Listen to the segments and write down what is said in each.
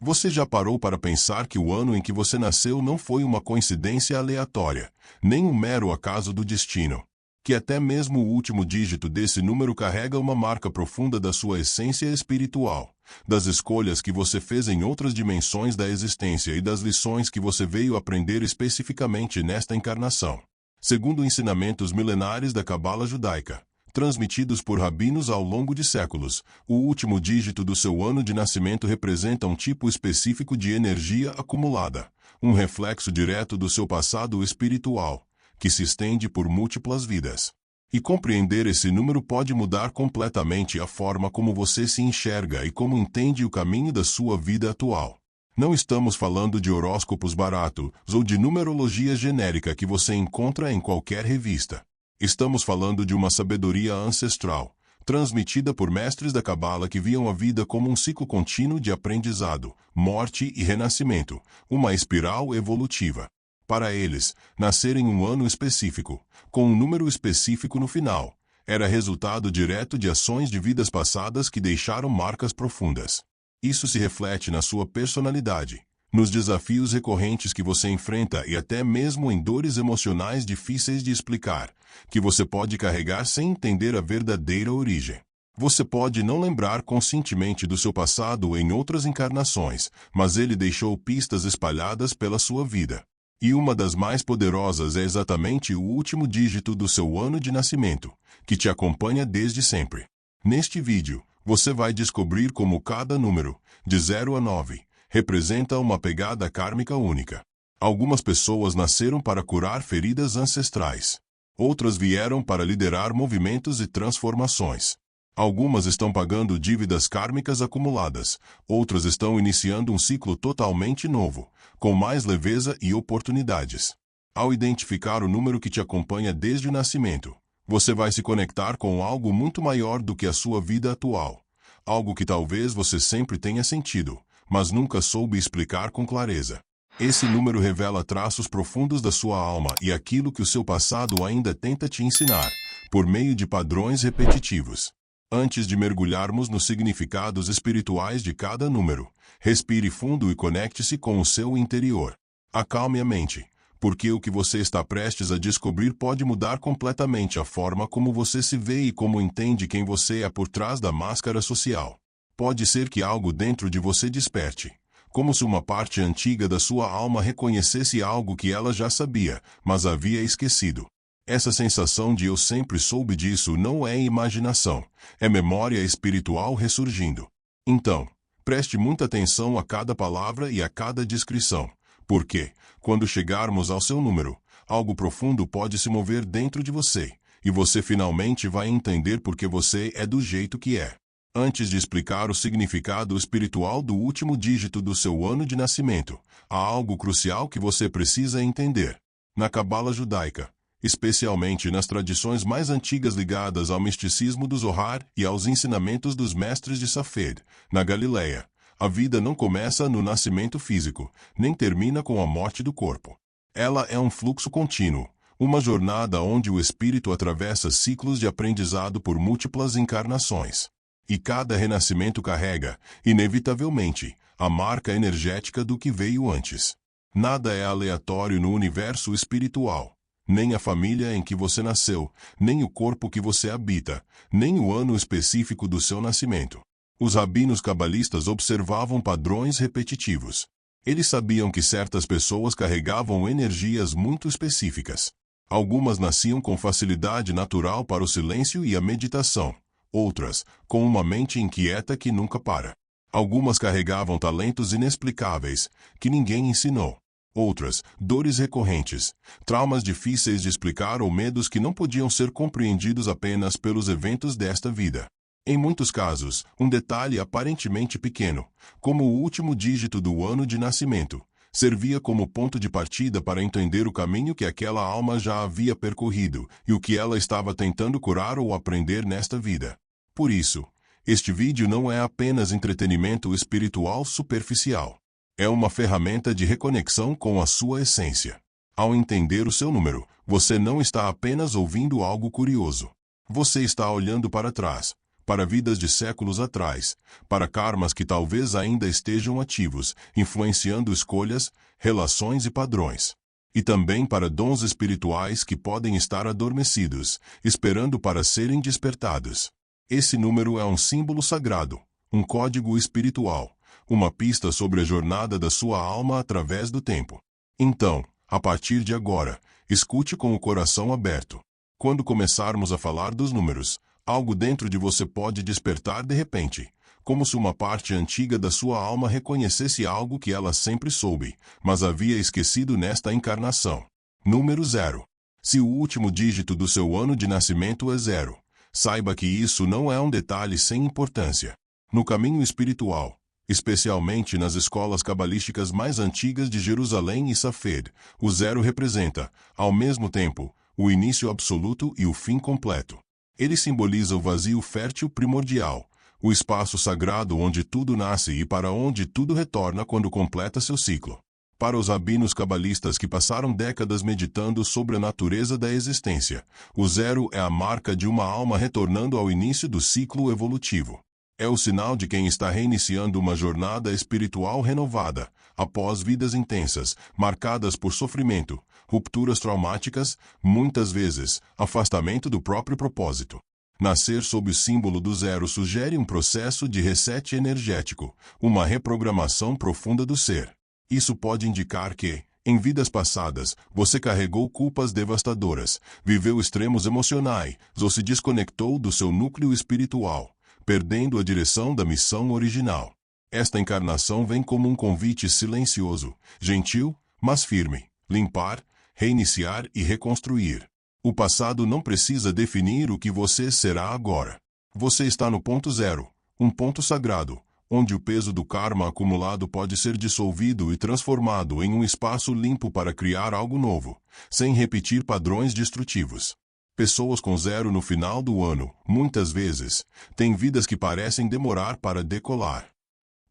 Você já parou para pensar que o ano em que você nasceu não foi uma coincidência aleatória, nem um mero acaso do destino? Que até mesmo o último dígito desse número carrega uma marca profunda da sua essência espiritual, das escolhas que você fez em outras dimensões da existência e das lições que você veio aprender especificamente nesta encarnação. Segundo ensinamentos milenares da Cabala judaica, transmitidos por rabinos ao longo de séculos, o último dígito do seu ano de nascimento representa um tipo específico de energia acumulada, um reflexo direto do seu passado espiritual, que se estende por múltiplas vidas. E compreender esse número pode mudar completamente a forma como você se enxerga e como entende o caminho da sua vida atual. Não estamos falando de horóscopos baratos ou de numerologia genérica que você encontra em qualquer revista. Estamos falando de uma sabedoria ancestral, transmitida por mestres da Cabala que viam a vida como um ciclo contínuo de aprendizado, morte e renascimento, uma espiral evolutiva. Para eles, nascer em um ano específico, com um número específico no final, era resultado direto de ações de vidas passadas que deixaram marcas profundas. Isso se reflete na sua personalidade, nos desafios recorrentes que você enfrenta e até mesmo em dores emocionais difíceis de explicar, que você pode carregar sem entender a verdadeira origem. Você pode não lembrar conscientemente do seu passado em outras encarnações, mas ele deixou pistas espalhadas pela sua vida. E uma das mais poderosas é exatamente o último dígito do seu ano de nascimento, que te acompanha desde sempre. Neste vídeo, você vai descobrir como cada número, de 0 a 9, representa uma pegada kármica única. Algumas pessoas nasceram para curar feridas ancestrais. Outras vieram para liderar movimentos e transformações. Algumas estão pagando dívidas kármicas acumuladas, outras estão iniciando um ciclo totalmente novo, com mais leveza e oportunidades. Ao identificar o número que te acompanha desde o nascimento, você vai se conectar com algo muito maior do que a sua vida atual. Algo que talvez você sempre tenha sentido, mas nunca soube explicar com clareza. Esse número revela traços profundos da sua alma e aquilo que o seu passado ainda tenta te ensinar, por meio de padrões repetitivos. Antes de mergulharmos nos significados espirituais de cada número, respire fundo e conecte-se com o seu interior. Acalme a mente, porque o que você está prestes a descobrir pode mudar completamente a forma como você se vê e como entende quem você é por trás da máscara social. Pode ser que algo dentro de você desperte, como se uma parte antiga da sua alma reconhecesse algo que ela já sabia, mas havia esquecido. Essa sensação de eu sempre soube disso não é imaginação, é memória espiritual ressurgindo. Então, preste muita atenção a cada palavra e a cada descrição, porque, quando chegarmos ao seu número, algo profundo pode se mover dentro de você, e você finalmente vai entender por que você é do jeito que é. Antes de explicar o significado espiritual do último dígito do seu ano de nascimento, há algo crucial que você precisa entender. Na Cabala judaica, especialmente nas tradições mais antigas ligadas ao misticismo do Zohar e aos ensinamentos dos mestres de Safed, na Galileia, a vida não começa no nascimento físico, nem termina com a morte do corpo. Ela é um fluxo contínuo, uma jornada onde o espírito atravessa ciclos de aprendizado por múltiplas encarnações. E cada renascimento carrega, inevitavelmente, a marca energética do que veio antes. Nada é aleatório no universo espiritual. Nem a família em que você nasceu, nem o corpo que você habita, nem o ano específico do seu nascimento. Os rabinos cabalistas observavam padrões repetitivos. Eles sabiam que certas pessoas carregavam energias muito específicas. Algumas nasciam com facilidade natural para o silêncio e a meditação. Outras, com uma mente inquieta que nunca para. Algumas carregavam talentos inexplicáveis, que ninguém ensinou. Outras, dores recorrentes, traumas difíceis de explicar ou medos que não podiam ser compreendidos apenas pelos eventos desta vida. Em muitos casos, um detalhe aparentemente pequeno, como o último dígito do ano de nascimento, servia como ponto de partida para entender o caminho que aquela alma já havia percorrido e o que ela estava tentando curar ou aprender nesta vida. Por isso, este vídeo não é apenas entretenimento espiritual superficial. É uma ferramenta de reconexão com a sua essência. Ao entender o seu número, você não está apenas ouvindo algo curioso. Você está olhando para trás, para vidas de séculos atrás, para karmas que talvez ainda estejam ativos, influenciando escolhas, relações e padrões. E também para dons espirituais que podem estar adormecidos, esperando para serem despertados. Esse número é um símbolo sagrado, um código espiritual, uma pista sobre a jornada da sua alma através do tempo. Então, a partir de agora, escute com o coração aberto. Quando começarmos a falar dos números, algo dentro de você pode despertar de repente, como se uma parte antiga da sua alma reconhecesse algo que ela sempre soube, mas havia esquecido nesta encarnação. Número 0. Se o último dígito do seu ano de nascimento é 0, saiba que isso não é um detalhe sem importância. No caminho espiritual, especialmente nas escolas cabalísticas mais antigas de Jerusalém e Safed, o 0 representa, ao mesmo tempo, o início absoluto e o fim completo. Ele simboliza o vazio fértil primordial, o espaço sagrado onde tudo nasce e para onde tudo retorna quando completa seu ciclo. Para os rabinos cabalistas que passaram décadas meditando sobre a natureza da existência, o 0 é a marca de uma alma retornando ao início do ciclo evolutivo. É o sinal de quem está reiniciando uma jornada espiritual renovada, após vidas intensas, marcadas por sofrimento, rupturas traumáticas, muitas vezes, afastamento do próprio propósito. Nascer sob o símbolo do 0 sugere um processo de reset energético, uma reprogramação profunda do ser. Isso pode indicar que, em vidas passadas, você carregou culpas devastadoras, viveu extremos emocionais ou se desconectou do seu núcleo espiritual, perdendo a direção da missão original. Esta encarnação vem como um convite silencioso, gentil, mas firme: limpar, reiniciar e reconstruir. O passado não precisa definir o que você será agora. Você está no ponto 0, um ponto sagrado, onde o peso do karma acumulado pode ser dissolvido e transformado em um espaço limpo para criar algo novo, sem repetir padrões destrutivos. Pessoas com 0 no final do ano, muitas vezes, têm vidas que parecem demorar para decolar.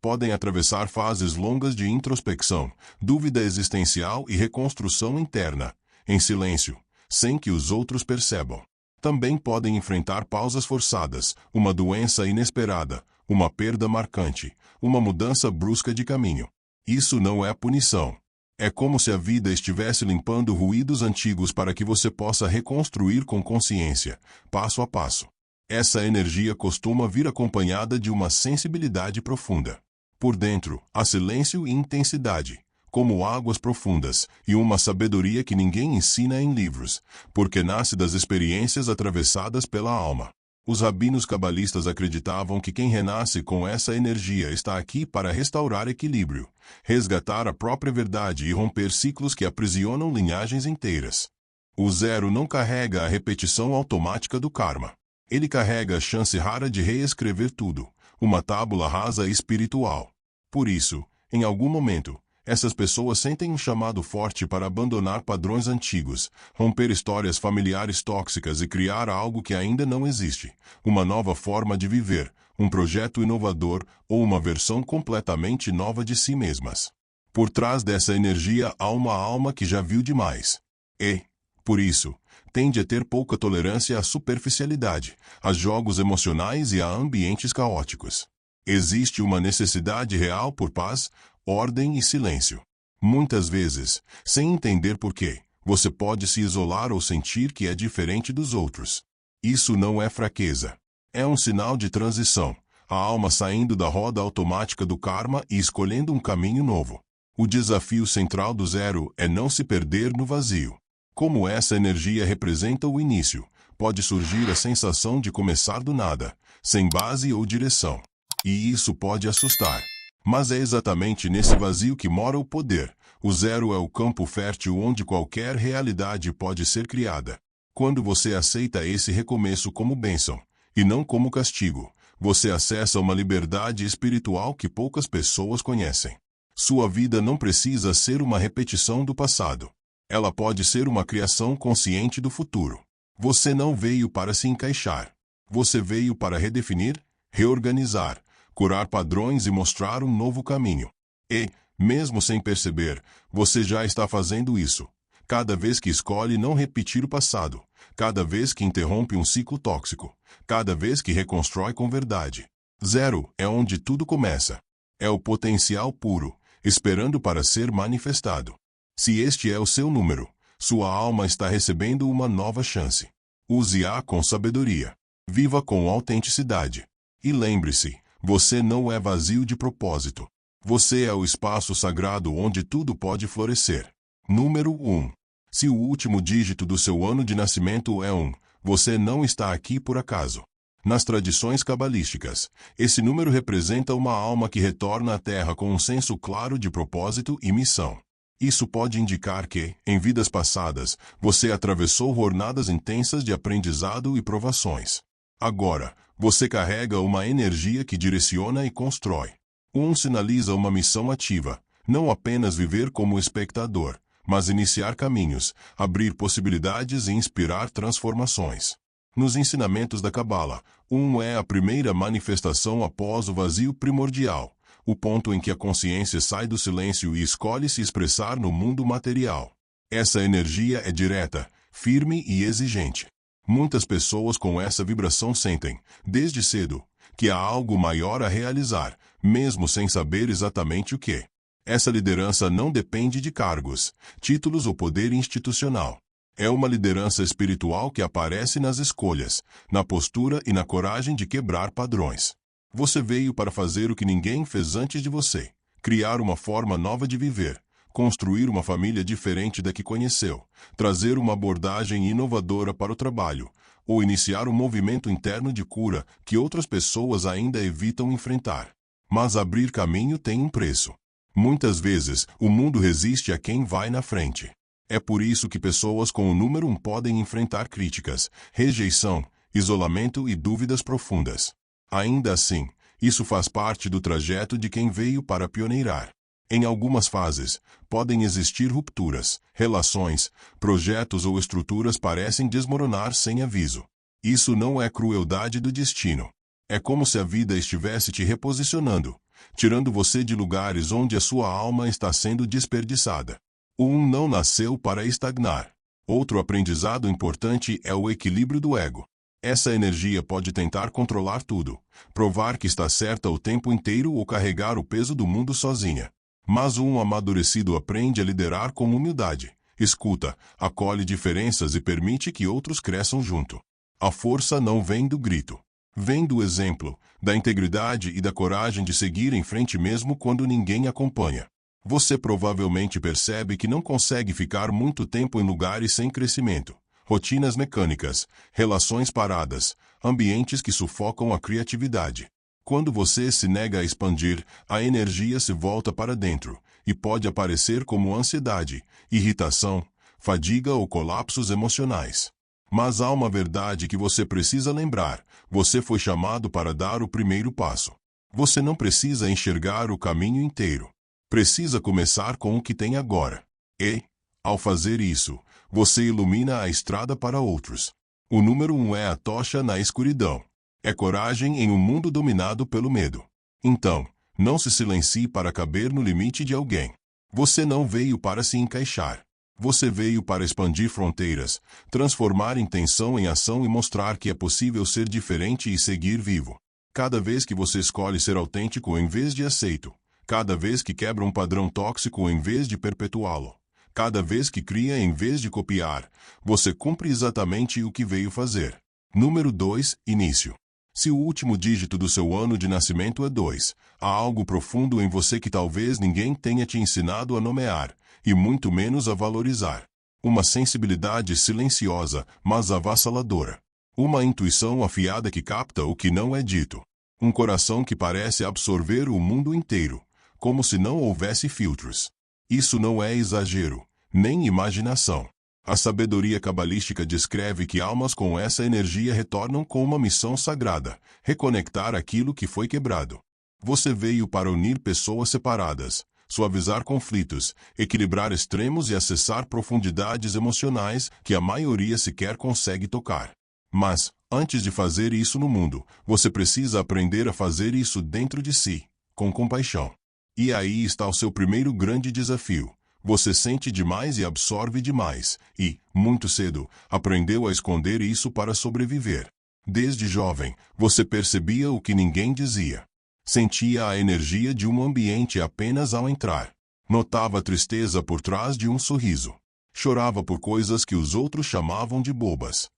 Podem atravessar fases longas de introspecção, dúvida existencial e reconstrução interna, em silêncio, sem que os outros percebam. Também podem enfrentar pausas forçadas, uma doença inesperada, uma perda marcante, uma mudança brusca de caminho. Isso não é punição. É como se a vida estivesse limpando ruídos antigos para que você possa reconstruir com consciência, passo a passo. Essa energia costuma vir acompanhada de uma sensibilidade profunda. Por dentro, há silêncio e intensidade, como águas profundas, e uma sabedoria que ninguém ensina em livros, porque nasce das experiências atravessadas pela alma. Os rabinos cabalistas acreditavam que quem renasce com essa energia está aqui para restaurar equilíbrio, resgatar a própria verdade e romper ciclos que aprisionam linhagens inteiras. O 0 não carrega a repetição automática do karma. Ele carrega a chance rara de reescrever tudo, uma tábula rasa espiritual. Por isso, em algum momento, essas pessoas sentem um chamado forte para abandonar padrões antigos, romper histórias familiares tóxicas e criar algo que ainda não existe, uma nova forma de viver, um projeto inovador ou uma versão completamente nova de si mesmas. Por trás dessa energia há uma alma que já viu demais. E, por isso, tende a ter pouca tolerância à superficialidade, a jogos emocionais e a ambientes caóticos. Existe uma necessidade real por paz, ordem e silêncio. Muitas vezes, sem entender por quê, você pode se isolar ou sentir que é diferente dos outros. Isso não é fraqueza. É um sinal de transição, a alma saindo da roda automática do karma e escolhendo um caminho novo. O desafio central do 0 é não se perder no vazio. Como essa energia representa o início, pode surgir a sensação de começar do nada, sem base ou direção. E isso pode assustar. Mas é exatamente nesse vazio que mora o poder. O 0 é o campo fértil onde qualquer realidade pode ser criada. Quando você aceita esse recomeço como bênção, e não como castigo, você acessa uma liberdade espiritual que poucas pessoas conhecem. Sua vida não precisa ser uma repetição do passado. Ela pode ser uma criação consciente do futuro. Você não veio para se encaixar. Você veio para redefinir, reorganizar, curar padrões e mostrar um novo caminho. E, mesmo sem perceber, você já está fazendo isso, Cada vez que escolhe não repetir o passado, cada vez que interrompe um ciclo tóxico, cada vez que reconstrói com verdade. 0 é onde tudo começa. É o potencial puro, esperando para ser manifestado. Se este é o seu número, sua alma está recebendo uma nova chance. Use-a com sabedoria. Viva com autenticidade. E lembre-se, você não é vazio de propósito. Você é o espaço sagrado onde tudo pode florescer. Número 1. Se o último dígito do seu ano de nascimento é 1, você não está aqui por acaso. Nas tradições cabalísticas, esse número representa uma alma que retorna à Terra com um senso claro de propósito e missão. Isso pode indicar que, em vidas passadas, você atravessou jornadas intensas de aprendizado e provações. Agora, você carrega uma energia que direciona e constrói. 1 sinaliza uma missão ativa, não apenas viver como espectador, mas iniciar caminhos, abrir possibilidades e inspirar transformações. Nos ensinamentos da Cabala, 1 é a primeira manifestação após o vazio primordial, o ponto em que a consciência sai do silêncio e escolhe se expressar no mundo material. Essa energia é direta, firme e exigente. Muitas pessoas com essa vibração sentem, desde cedo, que há algo maior a realizar, mesmo sem saber exatamente o que. Essa liderança não depende de cargos, títulos ou poder institucional. É uma liderança espiritual que aparece nas escolhas, na postura e na coragem de quebrar padrões. Você veio para fazer o que ninguém fez antes de você, criar uma forma nova de viver, construir uma família diferente da que conheceu, trazer uma abordagem inovadora para o trabalho, ou iniciar um movimento interno de cura que outras pessoas ainda evitam enfrentar. Mas abrir caminho tem um preço. Muitas vezes, o mundo resiste a quem vai na frente. É por isso que pessoas com o número 1 podem enfrentar críticas, rejeição, isolamento e dúvidas profundas. Ainda assim, isso faz parte do trajeto de quem veio para pioneirar. Em algumas fases, podem existir rupturas, relações, projetos ou estruturas parecem desmoronar sem aviso. Isso não é crueldade do destino. É como se a vida estivesse te reposicionando, tirando você de lugares onde a sua alma está sendo desperdiçada. O 1 não nasceu para estagnar. Outro aprendizado importante é o equilíbrio do ego. Essa energia pode tentar controlar tudo, provar que está certa o tempo inteiro ou carregar o peso do mundo sozinha. Mas um amadurecido aprende a liderar com humildade, escuta, acolhe diferenças e permite que outros cresçam junto. A força não vem do grito. Vem do exemplo, da integridade e da coragem de seguir em frente mesmo quando ninguém acompanha. Você provavelmente percebe que não consegue ficar muito tempo em lugares sem crescimento. Rotinas mecânicas, relações paradas, ambientes que sufocam a criatividade. Quando você se nega a expandir, a energia se volta para dentro, e pode aparecer como ansiedade, irritação, fadiga ou colapsos emocionais. Mas há uma verdade que você precisa lembrar: você foi chamado para dar o primeiro passo. Você não precisa enxergar o caminho inteiro. Precisa começar com o que tem agora. E, ao fazer isso, você ilumina a estrada para outros. O número 1 é a tocha na escuridão. É coragem em um mundo dominado pelo medo. Então, não se silencie para caber no limite de alguém. Você não veio para se encaixar. Você veio para expandir fronteiras, transformar intenção em ação e mostrar que é possível ser diferente e seguir vivo. Cada vez que você escolhe ser autêntico em vez de aceito, cada vez que quebra um padrão tóxico em vez de perpetuá-lo, cada vez que cria em vez de copiar, você cumpre exatamente o que veio fazer. Número 2. Início. Se o último dígito do seu ano de nascimento é 2, há algo profundo em você que talvez ninguém tenha te ensinado a nomear, e muito menos a valorizar. Uma sensibilidade silenciosa, mas avassaladora. Uma intuição afiada que capta o que não é dito. Um coração que parece absorver o mundo inteiro, como se não houvesse filtros. Isso não é exagero, nem imaginação. A sabedoria cabalística descreve que almas com essa energia retornam com uma missão sagrada: reconectar aquilo que foi quebrado. Você veio para unir pessoas separadas, suavizar conflitos, equilibrar extremos e acessar profundidades emocionais que a maioria sequer consegue tocar. Mas, antes de fazer isso no mundo, você precisa aprender a fazer isso dentro de si, com compaixão. E aí está o seu primeiro grande desafio: Você sente demais e absorve demais, e, muito cedo, aprendeu a esconder isso para sobreviver. Desde jovem, você percebia o que ninguém dizia. Sentia a energia de um ambiente apenas ao entrar. Notava a tristeza por trás de um sorriso. Chorava por coisas que os outros chamavam de bobas.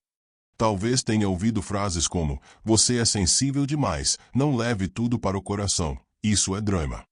Talvez tenha ouvido frases como: "Você é sensível demais, não leve tudo para o coração, isso é drama."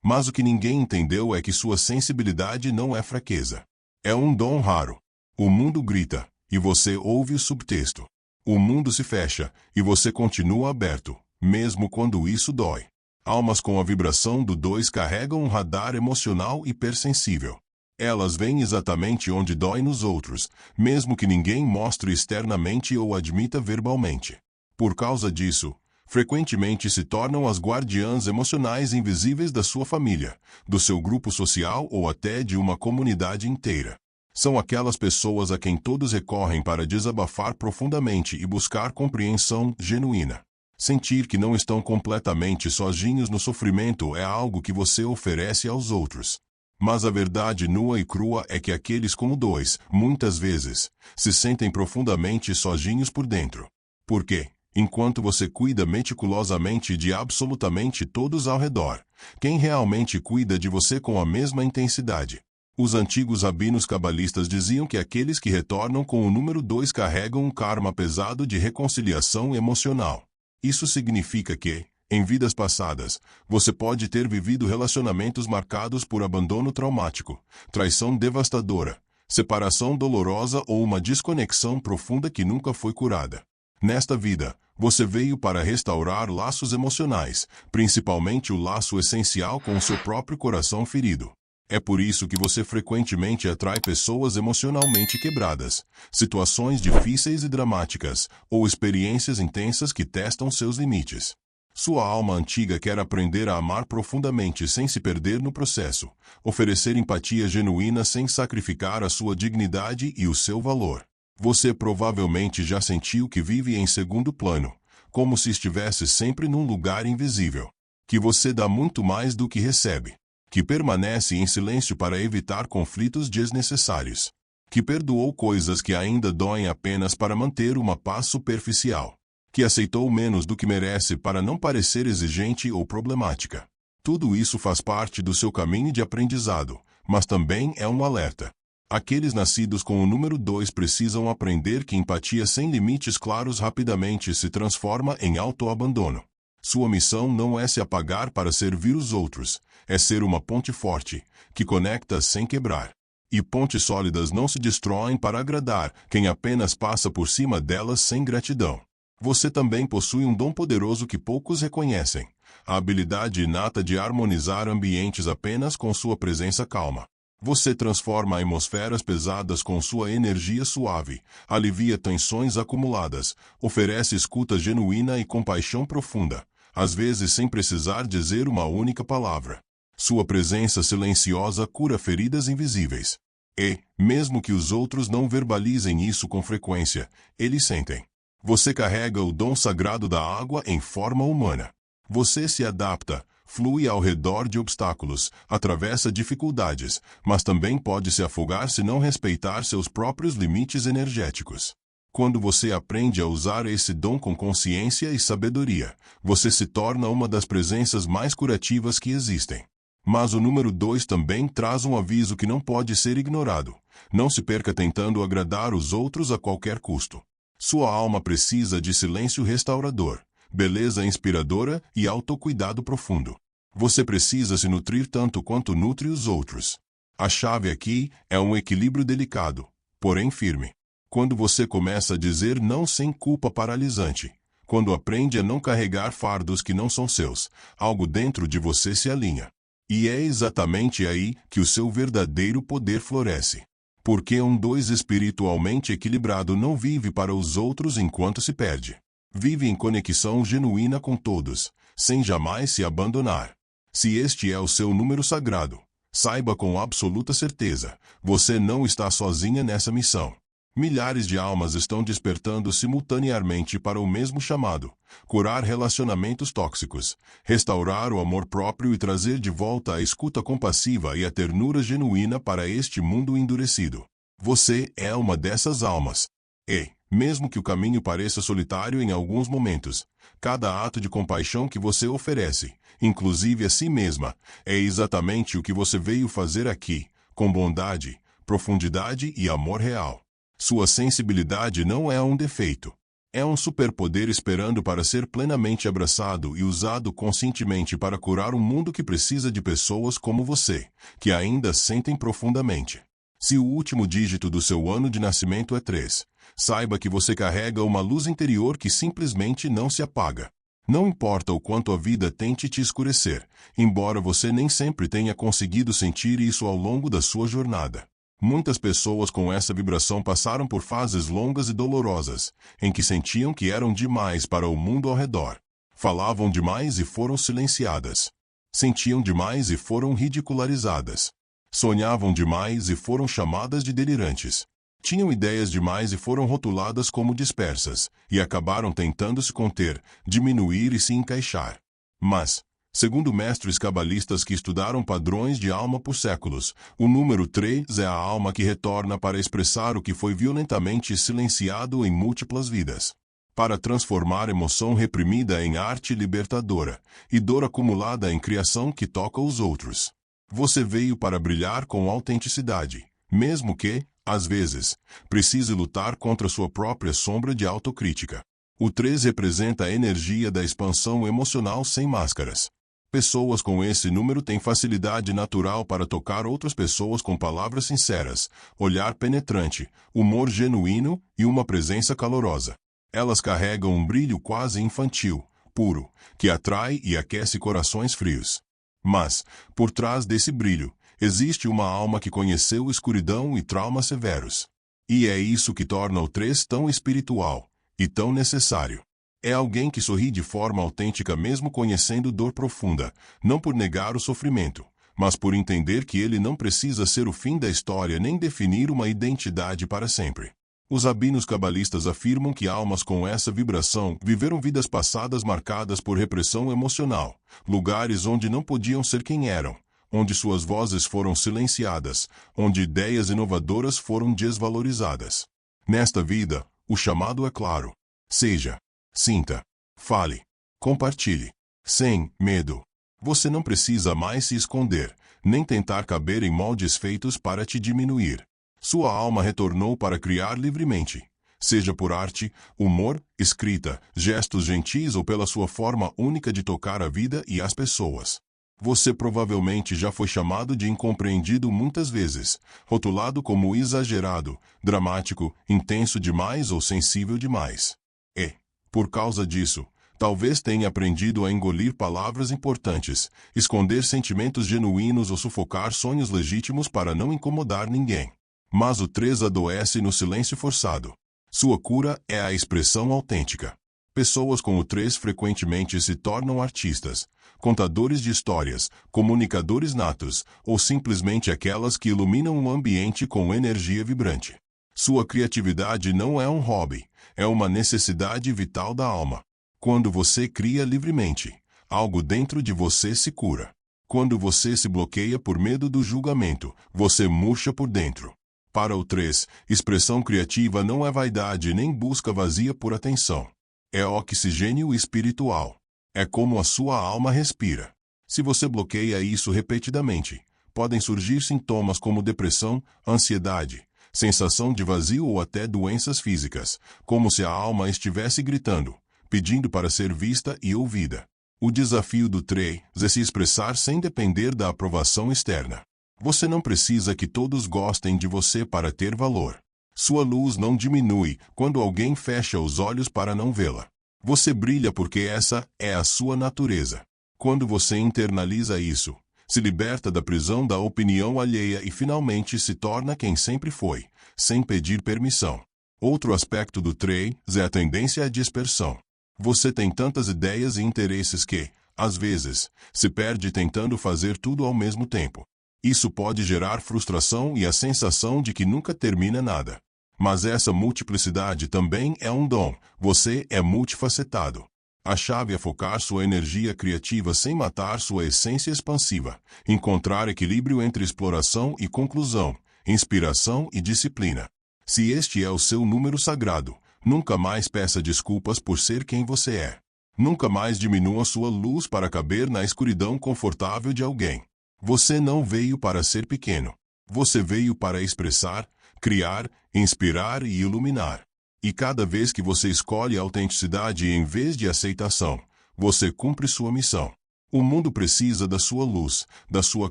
Mas o que ninguém entendeu é que sua sensibilidade não é fraqueza. É um dom raro. O mundo grita, e você ouve o subtexto. O mundo se fecha, e você continua aberto, mesmo quando isso dói. Almas com a vibração do 2 carregam um radar emocional hipersensível. Elas veem exatamente onde dói nos outros, mesmo que ninguém mostre externamente ou admita verbalmente. Por causa disso, frequentemente se tornam as guardiãs emocionais invisíveis da sua família, do seu grupo social ou até de uma comunidade inteira. São aquelas pessoas a quem todos recorrem para desabafar profundamente e buscar compreensão genuína. Sentir que não estão completamente sozinhos no sofrimento é algo que você oferece aos outros. Mas a verdade nua e crua é que aqueles como 2, muitas vezes, se sentem profundamente sozinhos por dentro. Por quê? Enquanto você cuida meticulosamente de absolutamente todos ao redor, quem realmente cuida de você com a mesma intensidade? Os antigos rabinos cabalistas diziam que aqueles que retornam com o número 2 carregam um karma pesado de reconciliação emocional. Isso significa que, em vidas passadas, você pode ter vivido relacionamentos marcados por abandono traumático, traição devastadora, separação dolorosa ou uma desconexão profunda que nunca foi curada. Nesta vida, você veio para restaurar laços emocionais, principalmente o laço essencial com o seu próprio coração ferido. É por isso que você frequentemente atrai pessoas emocionalmente quebradas, situações difíceis e dramáticas, ou experiências intensas que testam seus limites. Sua alma antiga quer aprender a amar profundamente sem se perder no processo, oferecer empatia genuína sem sacrificar a sua dignidade e o seu valor. Você provavelmente já sentiu que vive em segundo plano, como se estivesse sempre num lugar invisível. Que você dá muito mais do que recebe. Que permanece em silêncio para evitar conflitos desnecessários. Que perdoou coisas que ainda doem apenas para manter uma paz superficial. Que aceitou menos do que merece para não parecer exigente ou problemática. Tudo isso faz parte do seu caminho de aprendizado, mas também é um alerta. Aqueles nascidos com o número 2 precisam aprender que empatia sem limites claros rapidamente se transforma em autoabandono. Sua missão não é se apagar para servir os outros, é ser uma ponte forte, que conecta sem quebrar. E pontes sólidas não se destroem para agradar quem apenas passa por cima delas sem gratidão. Você também possui um dom poderoso que poucos reconhecem: a habilidade inata de harmonizar ambientes apenas com sua presença calma. Você transforma atmosferas pesadas com sua energia suave, alivia tensões acumuladas, oferece escuta genuína e compaixão profunda, às vezes sem precisar dizer uma única palavra. Sua presença silenciosa cura feridas invisíveis. E, mesmo que os outros não verbalizem isso com frequência, eles sentem. Você carrega o dom sagrado da água em forma humana. Você se adapta, flui ao redor de obstáculos, atravessa dificuldades, mas também pode se afogar se não respeitar seus próprios limites energéticos. Quando você aprende a usar esse dom com consciência e sabedoria, você se torna uma das presenças mais curativas que existem. Mas o número 2 também traz um aviso que não pode ser ignorado. Não se perca tentando agradar os outros a qualquer custo. Sua alma precisa de silêncio restaurador, beleza inspiradora e autocuidado profundo. Você precisa se nutrir tanto quanto nutre os outros. A chave aqui é um equilíbrio delicado, porém firme. Quando você começa a dizer não sem culpa paralisante, quando aprende a não carregar fardos que não são seus, algo dentro de você se alinha. E é exatamente aí que o seu verdadeiro poder floresce. Porque um 2 espiritualmente equilibrado não vive para os outros enquanto se perde. Vive em conexão genuína com todos, sem jamais se abandonar. Se este é o seu número sagrado, saiba com absoluta certeza, você não está sozinha nessa missão. Milhares de almas estão despertando simultaneamente para o mesmo chamado: curar relacionamentos tóxicos, restaurar o amor próprio e trazer de volta a escuta compassiva e a ternura genuína para este mundo endurecido. Você é uma dessas almas. E, mesmo que o caminho pareça solitário em alguns momentos, cada ato de compaixão que você oferece, inclusive a si mesma, é exatamente o que você veio fazer aqui, com bondade, profundidade e amor real. Sua sensibilidade não é um defeito. É um superpoder esperando para ser plenamente abraçado e usado conscientemente para curar um mundo que precisa de pessoas como você, que ainda sentem profundamente. Se o último dígito do seu ano de nascimento é 3, saiba que você carrega uma luz interior que simplesmente não se apaga. Não importa o quanto a vida tente te escurecer, embora você nem sempre tenha conseguido sentir isso ao longo da sua jornada. Muitas pessoas com essa vibração passaram por fases longas e dolorosas, em que sentiam que eram demais para o mundo ao redor. Falavam demais e foram silenciadas. Sentiam demais e foram ridicularizadas. Sonhavam demais e foram chamadas de delirantes. Tinham ideias demais e foram rotuladas como dispersas, e acabaram tentando se conter, diminuir e se encaixar. Mas, segundo mestres cabalistas que estudaram padrões de alma por séculos, o número 3 é a alma que retorna para expressar o que foi violentamente silenciado em múltiplas vidas. Para transformar emoção reprimida em arte libertadora, e dor acumulada em criação que toca os outros. Você veio para brilhar com autenticidade, mesmo que, às vezes, precise lutar contra sua própria sombra de autocrítica. O 3 representa a energia da expansão emocional sem máscaras. Pessoas com esse número têm facilidade natural para tocar outras pessoas com palavras sinceras, olhar penetrante, humor genuíno e uma presença calorosa. Elas carregam um brilho quase infantil, puro, que atrai e aquece corações frios. Mas, por trás desse brilho, existe uma alma que conheceu escuridão e traumas severos. E é isso que torna o 3 tão espiritual e tão necessário. É alguém que sorri de forma autêntica mesmo conhecendo dor profunda, não por negar o sofrimento, mas por entender que ele não precisa ser o fim da história nem definir uma identidade para sempre. Os rabinos cabalistas afirmam que almas com essa vibração viveram vidas passadas marcadas por repressão emocional, lugares onde não podiam ser quem eram, onde suas vozes foram silenciadas, onde ideias inovadoras foram desvalorizadas. Nesta vida, o chamado é claro. Seja, sinta, fale, compartilhe, sem medo. Você não precisa mais se esconder, nem tentar caber em moldes feitos para te diminuir. Sua alma retornou para criar livremente, seja por arte, humor, escrita, gestos gentis ou pela sua forma única de tocar a vida e as pessoas. Você provavelmente já foi chamado de incompreendido muitas vezes, rotulado como exagerado, dramático, intenso demais ou sensível demais. E, por causa disso, talvez tenha aprendido a engolir palavras importantes, esconder sentimentos genuínos ou sufocar sonhos legítimos para não incomodar ninguém. Mas o 3 adoece no silêncio forçado. Sua cura é a expressão autêntica. Pessoas com o 3 frequentemente se tornam artistas, contadores de histórias, comunicadores natos, ou simplesmente aquelas que iluminam o ambiente com energia vibrante. Sua criatividade não é um hobby, é uma necessidade vital da alma. Quando você cria livremente, algo dentro de você se cura. Quando você se bloqueia por medo do julgamento, você murcha por dentro. Para o 3, expressão criativa não é vaidade nem busca vazia por atenção. É oxigênio espiritual. É como a sua alma respira. Se você bloqueia isso repetidamente, podem surgir sintomas como depressão, ansiedade, sensação de vazio ou até doenças físicas, como se a alma estivesse gritando, pedindo para ser vista e ouvida. O desafio do 3 é se expressar sem depender da aprovação externa. Você não precisa que todos gostem de você para ter valor. Sua luz não diminui quando alguém fecha os olhos para não vê-la. Você brilha porque essa é a sua natureza. Quando você internaliza isso, se liberta da prisão da opinião alheia e finalmente se torna quem sempre foi, sem pedir permissão. Outro aspecto do 3 é a tendência à dispersão. Você tem tantas ideias e interesses que, às vezes, se perde tentando fazer tudo ao mesmo tempo. Isso pode gerar frustração e a sensação de que nunca termina nada. Mas essa multiplicidade também é um dom. Você é multifacetado. A chave é focar sua energia criativa sem matar sua essência expansiva. Encontrar equilíbrio entre exploração e conclusão, inspiração e disciplina. Se este é o seu número sagrado, nunca mais peça desculpas por ser quem você é. Nunca mais diminua sua luz para caber na escuridão confortável de alguém. Você não veio para ser pequeno. Você veio para expressar, criar, inspirar e iluminar. E cada vez que você escolhe a autenticidade em vez de aceitação, você cumpre sua missão. O mundo precisa da sua luz, da sua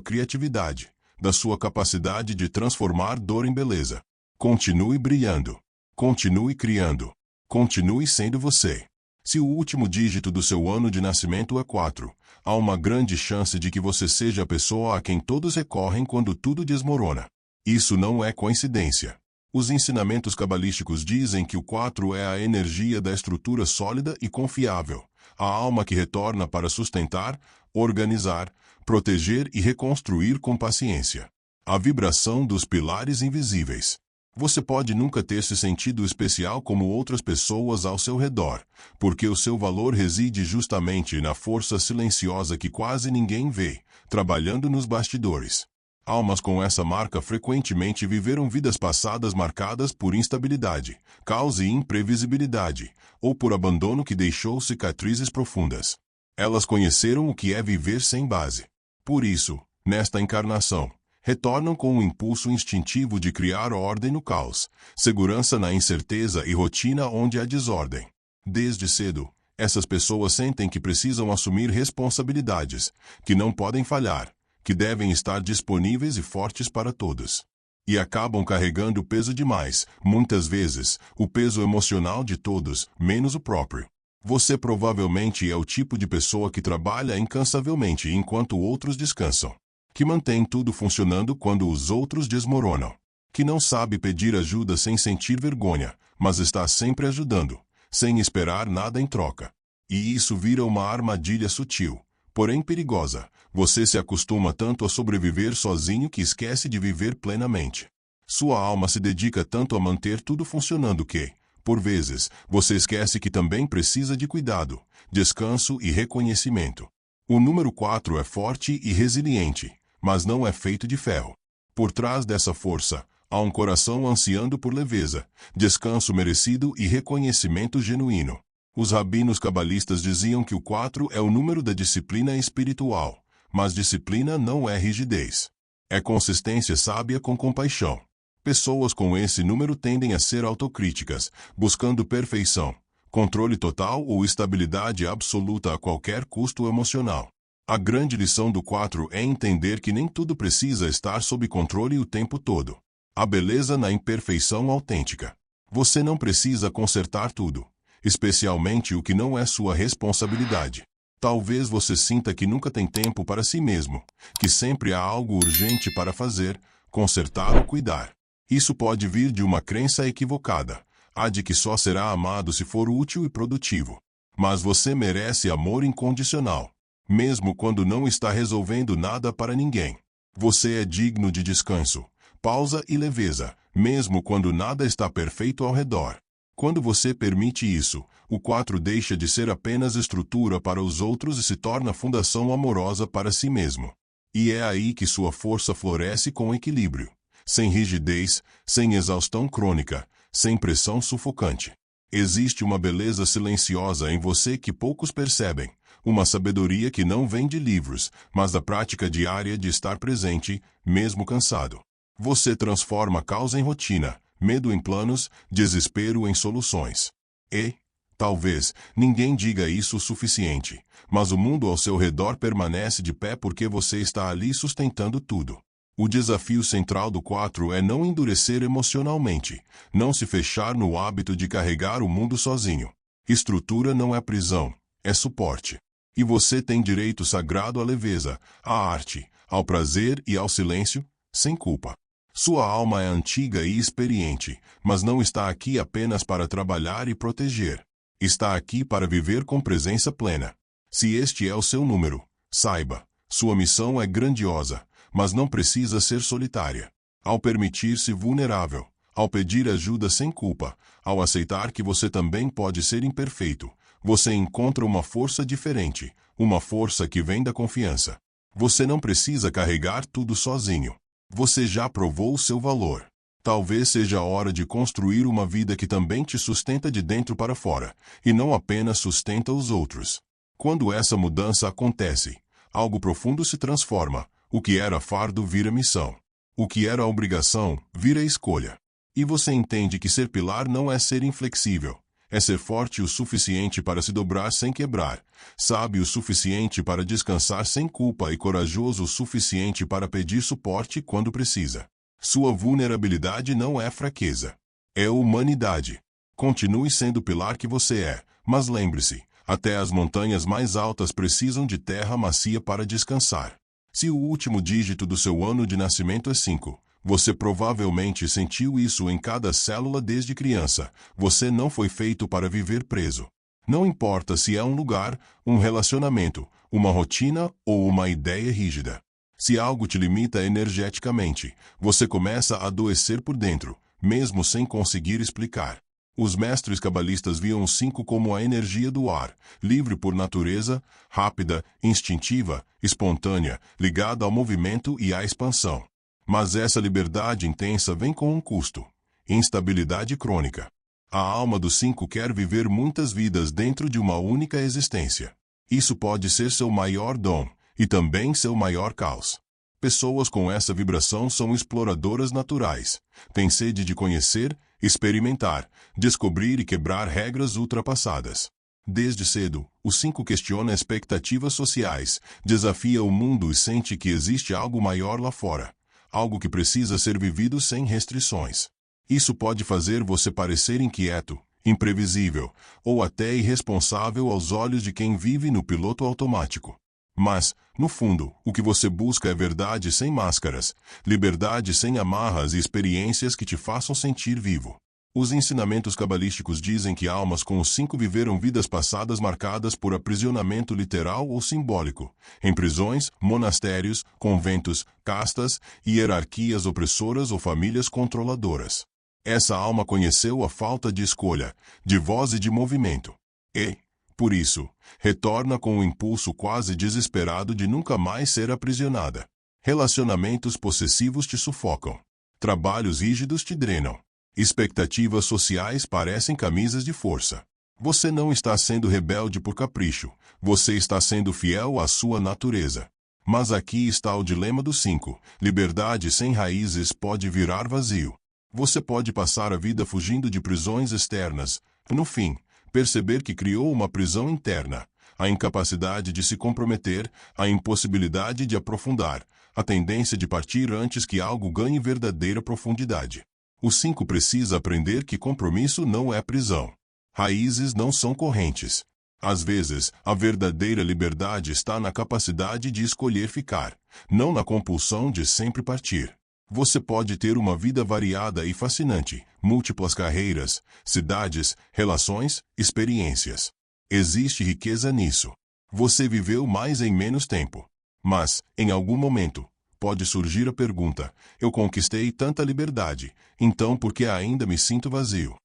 criatividade, da sua capacidade de transformar dor em beleza. Continue brilhando. Continue criando. Continue sendo você. Se o último dígito do seu ano de nascimento é 4, há uma grande chance de que você seja a pessoa a quem todos recorrem quando tudo desmorona. Isso não é coincidência. Os ensinamentos cabalísticos dizem que o 4 é a energia da estrutura sólida e confiável, a alma que retorna para sustentar, organizar, proteger e reconstruir com paciência. A vibração dos pilares invisíveis. Você pode nunca ter se sentido especial como outras pessoas ao seu redor, porque o seu valor reside justamente na força silenciosa que quase ninguém vê, trabalhando nos bastidores. Almas com essa marca frequentemente viveram vidas passadas marcadas por instabilidade, caos e imprevisibilidade, ou por abandono que deixou cicatrizes profundas. Elas conheceram o que é viver sem base. Por isso, nesta encarnação, retornam com o impulso instintivo de criar ordem no caos, segurança na incerteza e rotina onde há desordem. Desde cedo, essas pessoas sentem que precisam assumir responsabilidades, que não podem falhar, que devem estar disponíveis e fortes para todos. E acabam carregando peso demais, muitas vezes, o peso emocional de todos, menos o próprio. Você provavelmente é o tipo de pessoa que trabalha incansavelmente enquanto outros descansam, que mantém tudo funcionando quando os outros desmoronam, que não sabe pedir ajuda sem sentir vergonha, mas está sempre ajudando, sem esperar nada em troca. E isso vira uma armadilha sutil, porém perigosa. Você se acostuma tanto a sobreviver sozinho que esquece de viver plenamente. Sua alma se dedica tanto a manter tudo funcionando que, por vezes, você esquece que também precisa de cuidado, descanso e reconhecimento. O número 4 é forte e resiliente, mas não é feito de ferro. Por trás dessa força, há um coração ansiando por leveza, descanso merecido e reconhecimento genuíno. Os rabinos cabalistas diziam que o 4 é o número da disciplina espiritual, mas disciplina não é rigidez. É consistência sábia com compaixão. Pessoas com esse número tendem a ser autocríticas, buscando perfeição, controle total ou estabilidade absoluta a qualquer custo emocional. A grande lição do 4 é entender que nem tudo precisa estar sob controle o tempo todo. A beleza na imperfeição autêntica. Você não precisa consertar tudo, especialmente o que não é sua responsabilidade. Talvez você sinta que nunca tem tempo para si mesmo, que sempre há algo urgente para fazer, consertar ou cuidar. Isso pode vir de uma crença equivocada, a de que só será amado se for útil e produtivo. Mas você merece amor incondicional, mesmo quando não está resolvendo nada para ninguém. Você é digno de descanso, pausa e leveza, mesmo quando nada está perfeito ao redor. Quando você permite isso, o 4 deixa de ser apenas estrutura para os outros e se torna fundação amorosa para si mesmo. E é aí que sua força floresce com equilíbrio, sem rigidez, sem exaustão crônica, sem pressão sufocante. Existe uma beleza silenciosa em você que poucos percebem, uma sabedoria que não vem de livros, mas da prática diária de estar presente, mesmo cansado. Você transforma causa em rotina, medo em planos, desespero em soluções. E, talvez, ninguém diga isso o suficiente, mas o mundo ao seu redor permanece de pé porque você está ali sustentando tudo. O desafio central do 4 é não endurecer emocionalmente, não se fechar no hábito de carregar o mundo sozinho. Estrutura não é prisão, é suporte. E você tem direito sagrado à leveza, à arte, ao prazer e ao silêncio, sem culpa. Sua alma é antiga e experiente, mas não está aqui apenas para trabalhar e proteger. Está aqui para viver com presença plena. Se este é o seu número, saiba, sua missão é grandiosa, mas não precisa ser solitária. Ao permitir-se vulnerável, Ao pedir ajuda sem culpa, ao aceitar que você também pode ser imperfeito, você encontra uma força diferente, uma força que vem da confiança. Você não precisa carregar tudo sozinho. Você já provou o seu valor. Talvez seja a hora de construir uma vida que também te sustenta de dentro para fora, e não apenas sustenta os outros. Quando essa mudança acontece, algo profundo se transforma. O que era fardo vira missão. O que era obrigação vira escolha. E você entende que ser pilar não é ser inflexível. É ser forte o suficiente para se dobrar sem quebrar, sábio o suficiente para descansar sem culpa e corajoso o suficiente para pedir suporte quando precisa. Sua vulnerabilidade não é fraqueza. É humanidade. Continue sendo o pilar que você é, mas lembre-se, até as montanhas mais altas precisam de terra macia para descansar. Se o último dígito do seu ano de nascimento é 5, você provavelmente sentiu isso em cada célula desde criança. Você não foi feito para viver preso. Não importa se é um lugar, um relacionamento, uma rotina ou uma ideia rígida. Se algo te limita energeticamente, você começa a adoecer por dentro, mesmo sem conseguir explicar. Os mestres cabalistas viam o 5 como a energia do ar, livre por natureza, rápida, instintiva, espontânea, ligada ao movimento e à expansão. Mas essa liberdade intensa vem com um custo: instabilidade crônica. A alma do 5 quer viver muitas vidas dentro de uma única existência. Isso pode ser seu maior dom, e também seu maior caos. Pessoas com essa vibração são exploradoras naturais. Têm sede de conhecer, experimentar, descobrir e quebrar regras ultrapassadas. Desde cedo, o 5 questiona expectativas sociais, desafia o mundo e sente que existe algo maior lá fora. Algo que precisa ser vivido sem restrições. Isso pode fazer você parecer inquieto, imprevisível, ou até irresponsável aos olhos de quem vive no piloto automático. Mas, no fundo, o que você busca é verdade sem máscaras, liberdade sem amarras e experiências que te façam sentir vivo. Os ensinamentos cabalísticos dizem que almas com os 5 viveram vidas passadas marcadas por aprisionamento literal ou simbólico, em prisões, monastérios, conventos, castas, hierarquias opressoras ou famílias controladoras. Essa alma conheceu a falta de escolha, de voz e de movimento. E, por isso, retorna com o impulso quase desesperado de nunca mais ser aprisionada. Relacionamentos possessivos te sufocam. Trabalhos rígidos te drenam. Expectativas sociais parecem camisas de força. Você não está sendo rebelde por capricho. Você está sendo fiel à sua natureza. Mas aqui está o dilema do 5. Liberdade sem raízes pode virar vazio. Você pode passar a vida fugindo de prisões externas. No fim, perceber que criou uma prisão interna. A incapacidade de se comprometer, a impossibilidade de aprofundar, a tendência de partir antes que algo ganhe verdadeira profundidade. O 5 precisa aprender que compromisso não é prisão. Raízes não são correntes. Às vezes, a verdadeira liberdade está na capacidade de escolher ficar, não na compulsão de sempre partir. Você pode ter uma vida variada e fascinante, múltiplas carreiras, cidades, relações, experiências. Existe riqueza nisso. Você viveu mais em menos tempo. Mas, em algum momento, pode surgir a pergunta: eu conquistei tanta liberdade, então por que ainda me sinto vazio?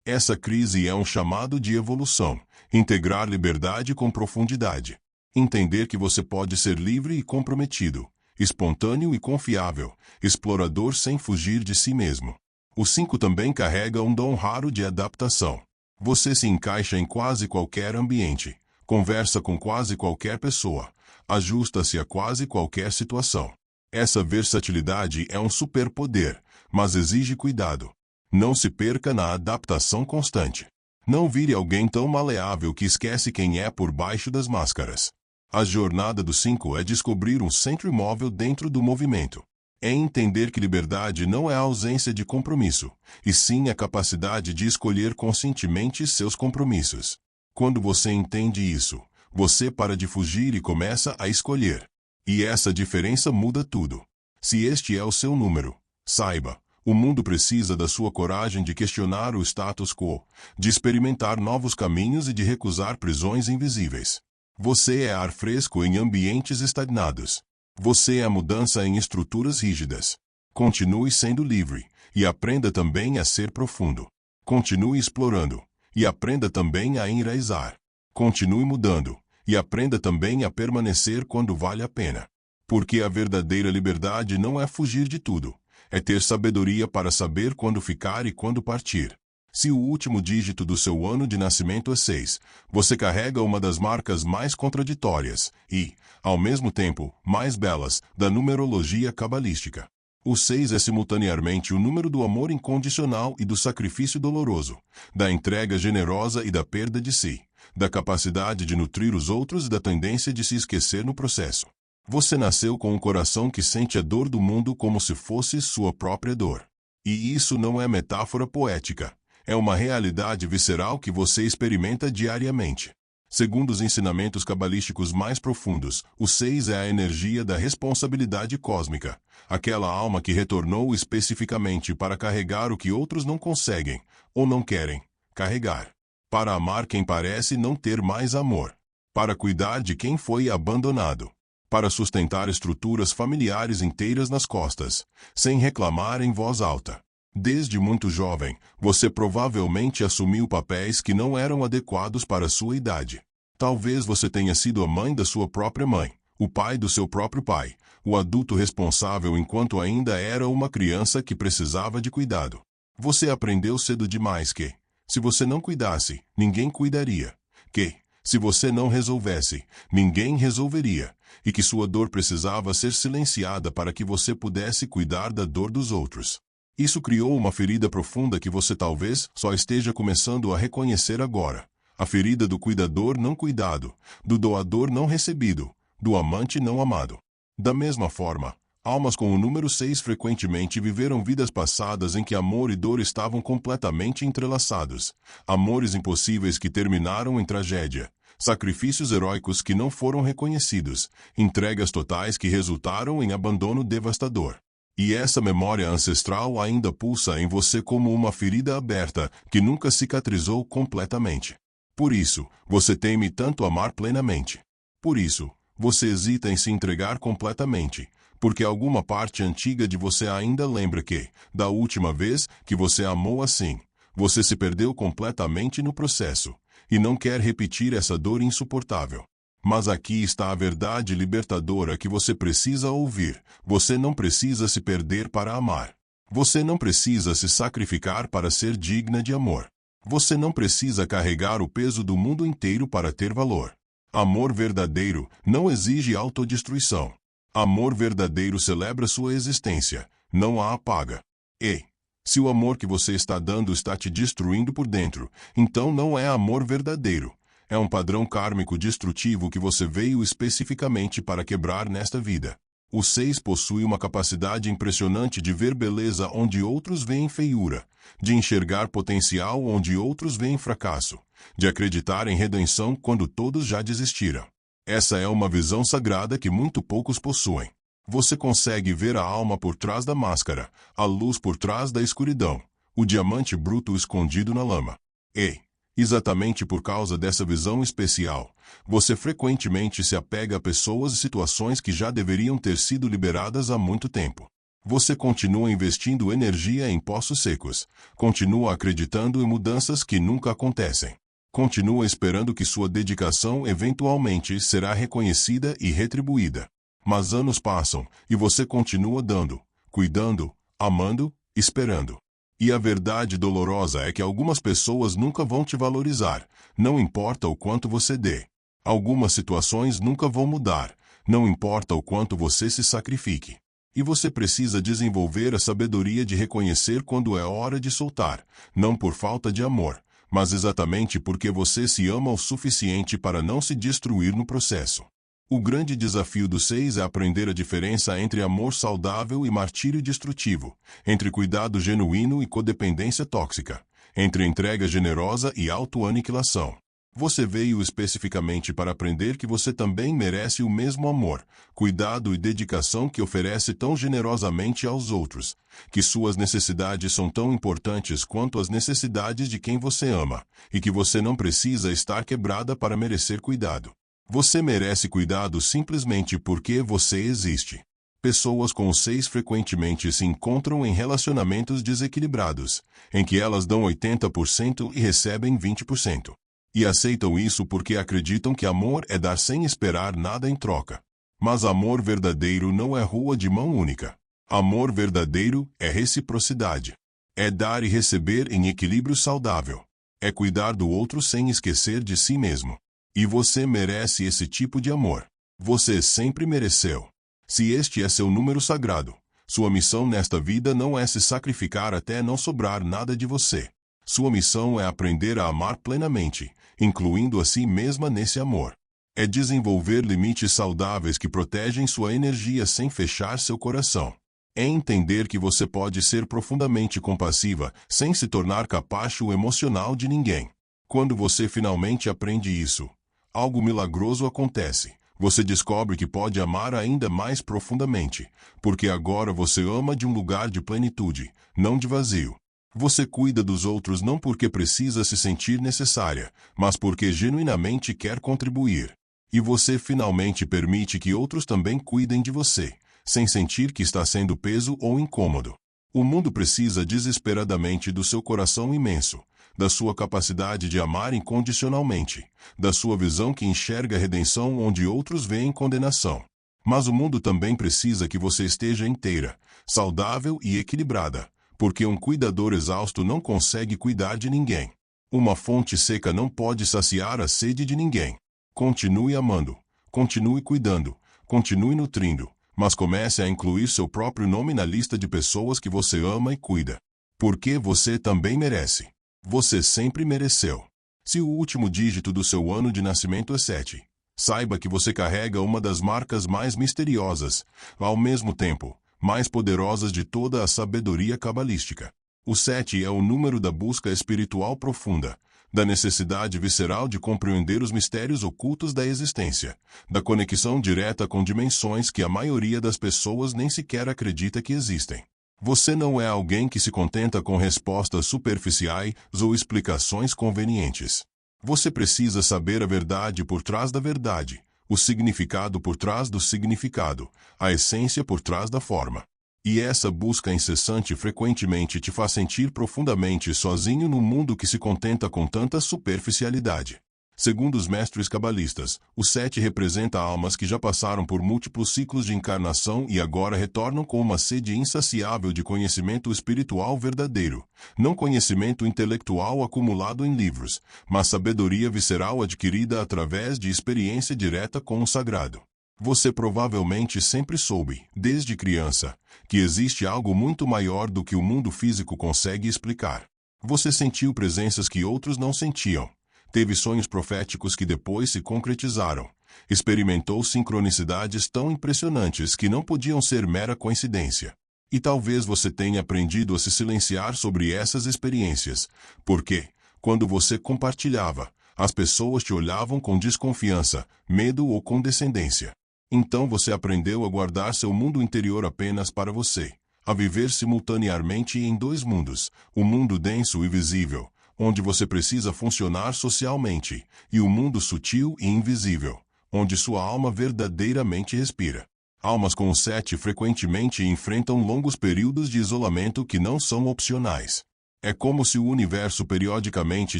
Essa crise é um chamado de evolução, integrar liberdade com profundidade. Entender que você pode ser livre e comprometido, espontâneo e confiável, explorador sem fugir de si mesmo. O 5 também carrega um dom raro de adaptação. Você se encaixa em quase qualquer ambiente, conversa com quase qualquer pessoa, ajusta-se a quase qualquer situação. Essa versatilidade é um superpoder, mas exige cuidado. Não se perca na adaptação constante. Não vire alguém tão maleável que esquece quem é por baixo das máscaras. A jornada do 5 é descobrir um centro imóvel dentro do movimento. É entender que liberdade não é a ausência de compromisso, e sim a capacidade de escolher conscientemente seus compromissos. Quando você entende isso, você para de fugir e começa a escolher. E essa diferença muda tudo. Se este é o seu número, saiba, o mundo precisa da sua coragem de questionar o status quo, de experimentar novos caminhos e de recusar prisões invisíveis. Você é ar fresco em ambientes estagnados. Você é a mudança em estruturas rígidas. Continue sendo livre, e aprenda também a ser profundo. Continue explorando, e aprenda também a enraizar. Continue mudando, e aprenda também a permanecer quando vale a pena. Porque a verdadeira liberdade não é fugir de tudo, é ter sabedoria para saber quando ficar e quando partir. Se o último dígito do seu ano de nascimento é 6, você carrega uma das marcas mais contraditórias e, ao mesmo tempo, mais belas da numerologia cabalística. O 6 é simultaneamente o número do amor incondicional e do sacrifício doloroso, da entrega generosa e da perda de si, da capacidade de nutrir os outros e da tendência de se esquecer no processo. Você nasceu com um coração que sente a dor do mundo como se fosse sua própria dor. E isso não é metáfora poética. É uma realidade visceral que você experimenta diariamente. Segundo os ensinamentos cabalísticos mais profundos, o 6 é a energia da responsabilidade cósmica, aquela alma que retornou especificamente para carregar o que outros não conseguem, ou não querem, carregar. Para amar quem parece não ter mais amor. Para cuidar de quem foi abandonado. Para sustentar estruturas familiares inteiras nas costas, sem reclamar em voz alta. Desde muito jovem, você provavelmente assumiu papéis que não eram adequados para sua idade. Talvez você tenha sido a mãe da sua própria mãe, o pai do seu próprio pai, o adulto responsável enquanto ainda era uma criança que precisava de cuidado. Você aprendeu cedo demais que, se você não cuidasse, ninguém cuidaria. Que, se você não resolvesse, ninguém resolveria. E que sua dor precisava ser silenciada para que você pudesse cuidar da dor dos outros. Isso criou uma ferida profunda que você talvez só esteja começando a reconhecer agora. A ferida do cuidador não cuidado, do doador não recebido, do amante não amado. Da mesma forma, almas com o número 6 frequentemente viveram vidas passadas em que amor e dor estavam completamente entrelaçados. Amores impossíveis que terminaram em tragédia. Sacrifícios heróicos que não foram reconhecidos. Entregas totais que resultaram em abandono devastador. E essa memória ancestral ainda pulsa em você como uma ferida aberta que nunca cicatrizou completamente. Por isso, você teme tanto amar plenamente. Por isso, você hesita em se entregar completamente, porque alguma parte antiga de você ainda lembra que, da última vez que você amou assim, você se perdeu completamente no processo, e não quer repetir essa dor insuportável. Mas aqui está a verdade libertadora que você precisa ouvir. Você não precisa se perder para amar. Você não precisa se sacrificar para ser digna de amor. Você não precisa carregar o peso do mundo inteiro para ter valor. Amor verdadeiro não exige autodestruição. Amor verdadeiro celebra sua existência, não a apaga. E, se o amor que você está dando está te destruindo por dentro, então não é amor verdadeiro. É um padrão kármico destrutivo que você veio especificamente para quebrar nesta vida. O 6 possui uma capacidade impressionante de ver beleza onde outros veem feiura, de enxergar potencial onde outros veem fracasso, de acreditar em redenção quando todos já desistiram. Essa é uma visão sagrada que muito poucos possuem. Você consegue ver a alma por trás da máscara, a luz por trás da escuridão, o diamante bruto escondido na lama. E, exatamente por causa dessa visão especial, você frequentemente se apega a pessoas e situações que já deveriam ter sido liberadas há muito tempo. Você continua investindo energia em poços secos, continua acreditando em mudanças que nunca acontecem. Continua esperando que sua dedicação eventualmente será reconhecida e retribuída. Mas anos passam, e você continua dando, cuidando, amando, esperando. E a verdade dolorosa é que algumas pessoas nunca vão te valorizar, não importa o quanto você dê. Algumas situações nunca vão mudar, não importa o quanto você se sacrifique. E você precisa desenvolver a sabedoria de reconhecer quando é hora de soltar, não por falta de amor, mas exatamente porque você se ama o suficiente para não se destruir no processo. O grande desafio do 6 é aprender a diferença entre amor saudável e martírio destrutivo, entre cuidado genuíno e codependência tóxica, entre entrega generosa e autoaniquilação. Você veio especificamente para aprender que você também merece o mesmo amor, cuidado e dedicação que oferece tão generosamente aos outros, que suas necessidades são tão importantes quanto as necessidades de quem você ama, e que você não precisa estar quebrada para merecer cuidado. Você merece cuidado simplesmente porque você existe. Pessoas com o 6 frequentemente se encontram em relacionamentos desequilibrados, em que elas dão 80% e recebem 20%. E aceitam isso porque acreditam que amor é dar sem esperar nada em troca. Mas amor verdadeiro não é rua de mão única. Amor verdadeiro é reciprocidade. É dar e receber em equilíbrio saudável. É cuidar do outro sem esquecer de si mesmo. E você merece esse tipo de amor. Você sempre mereceu. Se este é seu número sagrado, sua missão nesta vida não é se sacrificar até não sobrar nada de você. Sua missão é aprender a amar plenamente, incluindo a si mesma nesse amor. É desenvolver limites saudáveis que protegem sua energia sem fechar seu coração. É entender que você pode ser profundamente compassiva sem se tornar capacho emocional de ninguém. Quando você finalmente aprende isso, algo milagroso acontece. Você descobre que pode amar ainda mais profundamente, porque agora você ama de um lugar de plenitude, não de vazio. Você cuida dos outros não porque precisa se sentir necessária, mas porque genuinamente quer contribuir. E você finalmente permite que outros também cuidem de você, sem sentir que está sendo peso ou incômodo. O mundo precisa desesperadamente do seu coração imenso, da sua capacidade de amar incondicionalmente, da sua visão que enxerga a redenção onde outros veem condenação. Mas o mundo também precisa que você esteja inteira, saudável e equilibrada, porque um cuidador exausto não consegue cuidar de ninguém. Uma fonte seca não pode saciar a sede de ninguém. Continue amando, continue cuidando, continue nutrindo, mas comece a incluir seu próprio nome na lista de pessoas que você ama e cuida. Porque você também merece. Você sempre mereceu. Se o último dígito do seu ano de nascimento é 7, saiba que você carrega uma das marcas mais misteriosas, ao mesmo tempo, mais poderosas de toda a sabedoria cabalística. O 7 é o número da busca espiritual profunda, da necessidade visceral de compreender os mistérios ocultos da existência, da conexão direta com dimensões que a maioria das pessoas nem sequer acredita que existem. Você não é alguém que se contenta com respostas superficiais ou explicações convenientes. Você precisa saber a verdade por trás da verdade, o significado por trás do significado, a essência por trás da forma. E essa busca incessante frequentemente te faz sentir profundamente sozinho num mundo que se contenta com tanta superficialidade. Segundo os mestres cabalistas, o 7 representa almas que já passaram por múltiplos ciclos de encarnação e agora retornam com uma sede insaciável de conhecimento espiritual verdadeiro, não conhecimento intelectual acumulado em livros, mas sabedoria visceral adquirida através de experiência direta com o sagrado. Você provavelmente sempre soube, desde criança, que existe algo muito maior do que o mundo físico consegue explicar. Você sentiu presenças que outros não sentiam. Teve sonhos proféticos que depois se concretizaram. Experimentou sincronicidades tão impressionantes que não podiam ser mera coincidência. E talvez você tenha aprendido a se silenciar sobre essas experiências, porque, quando você compartilhava, as pessoas te olhavam com desconfiança, medo ou condescendência. Então você aprendeu a guardar seu mundo interior apenas para você, a viver simultaneamente em dois mundos, o mundo denso e visível, onde você precisa funcionar socialmente, e o mundo sutil e invisível, onde sua alma verdadeiramente respira. Almas com o 7 frequentemente enfrentam longos períodos de isolamento que não são opcionais. É como se o universo periodicamente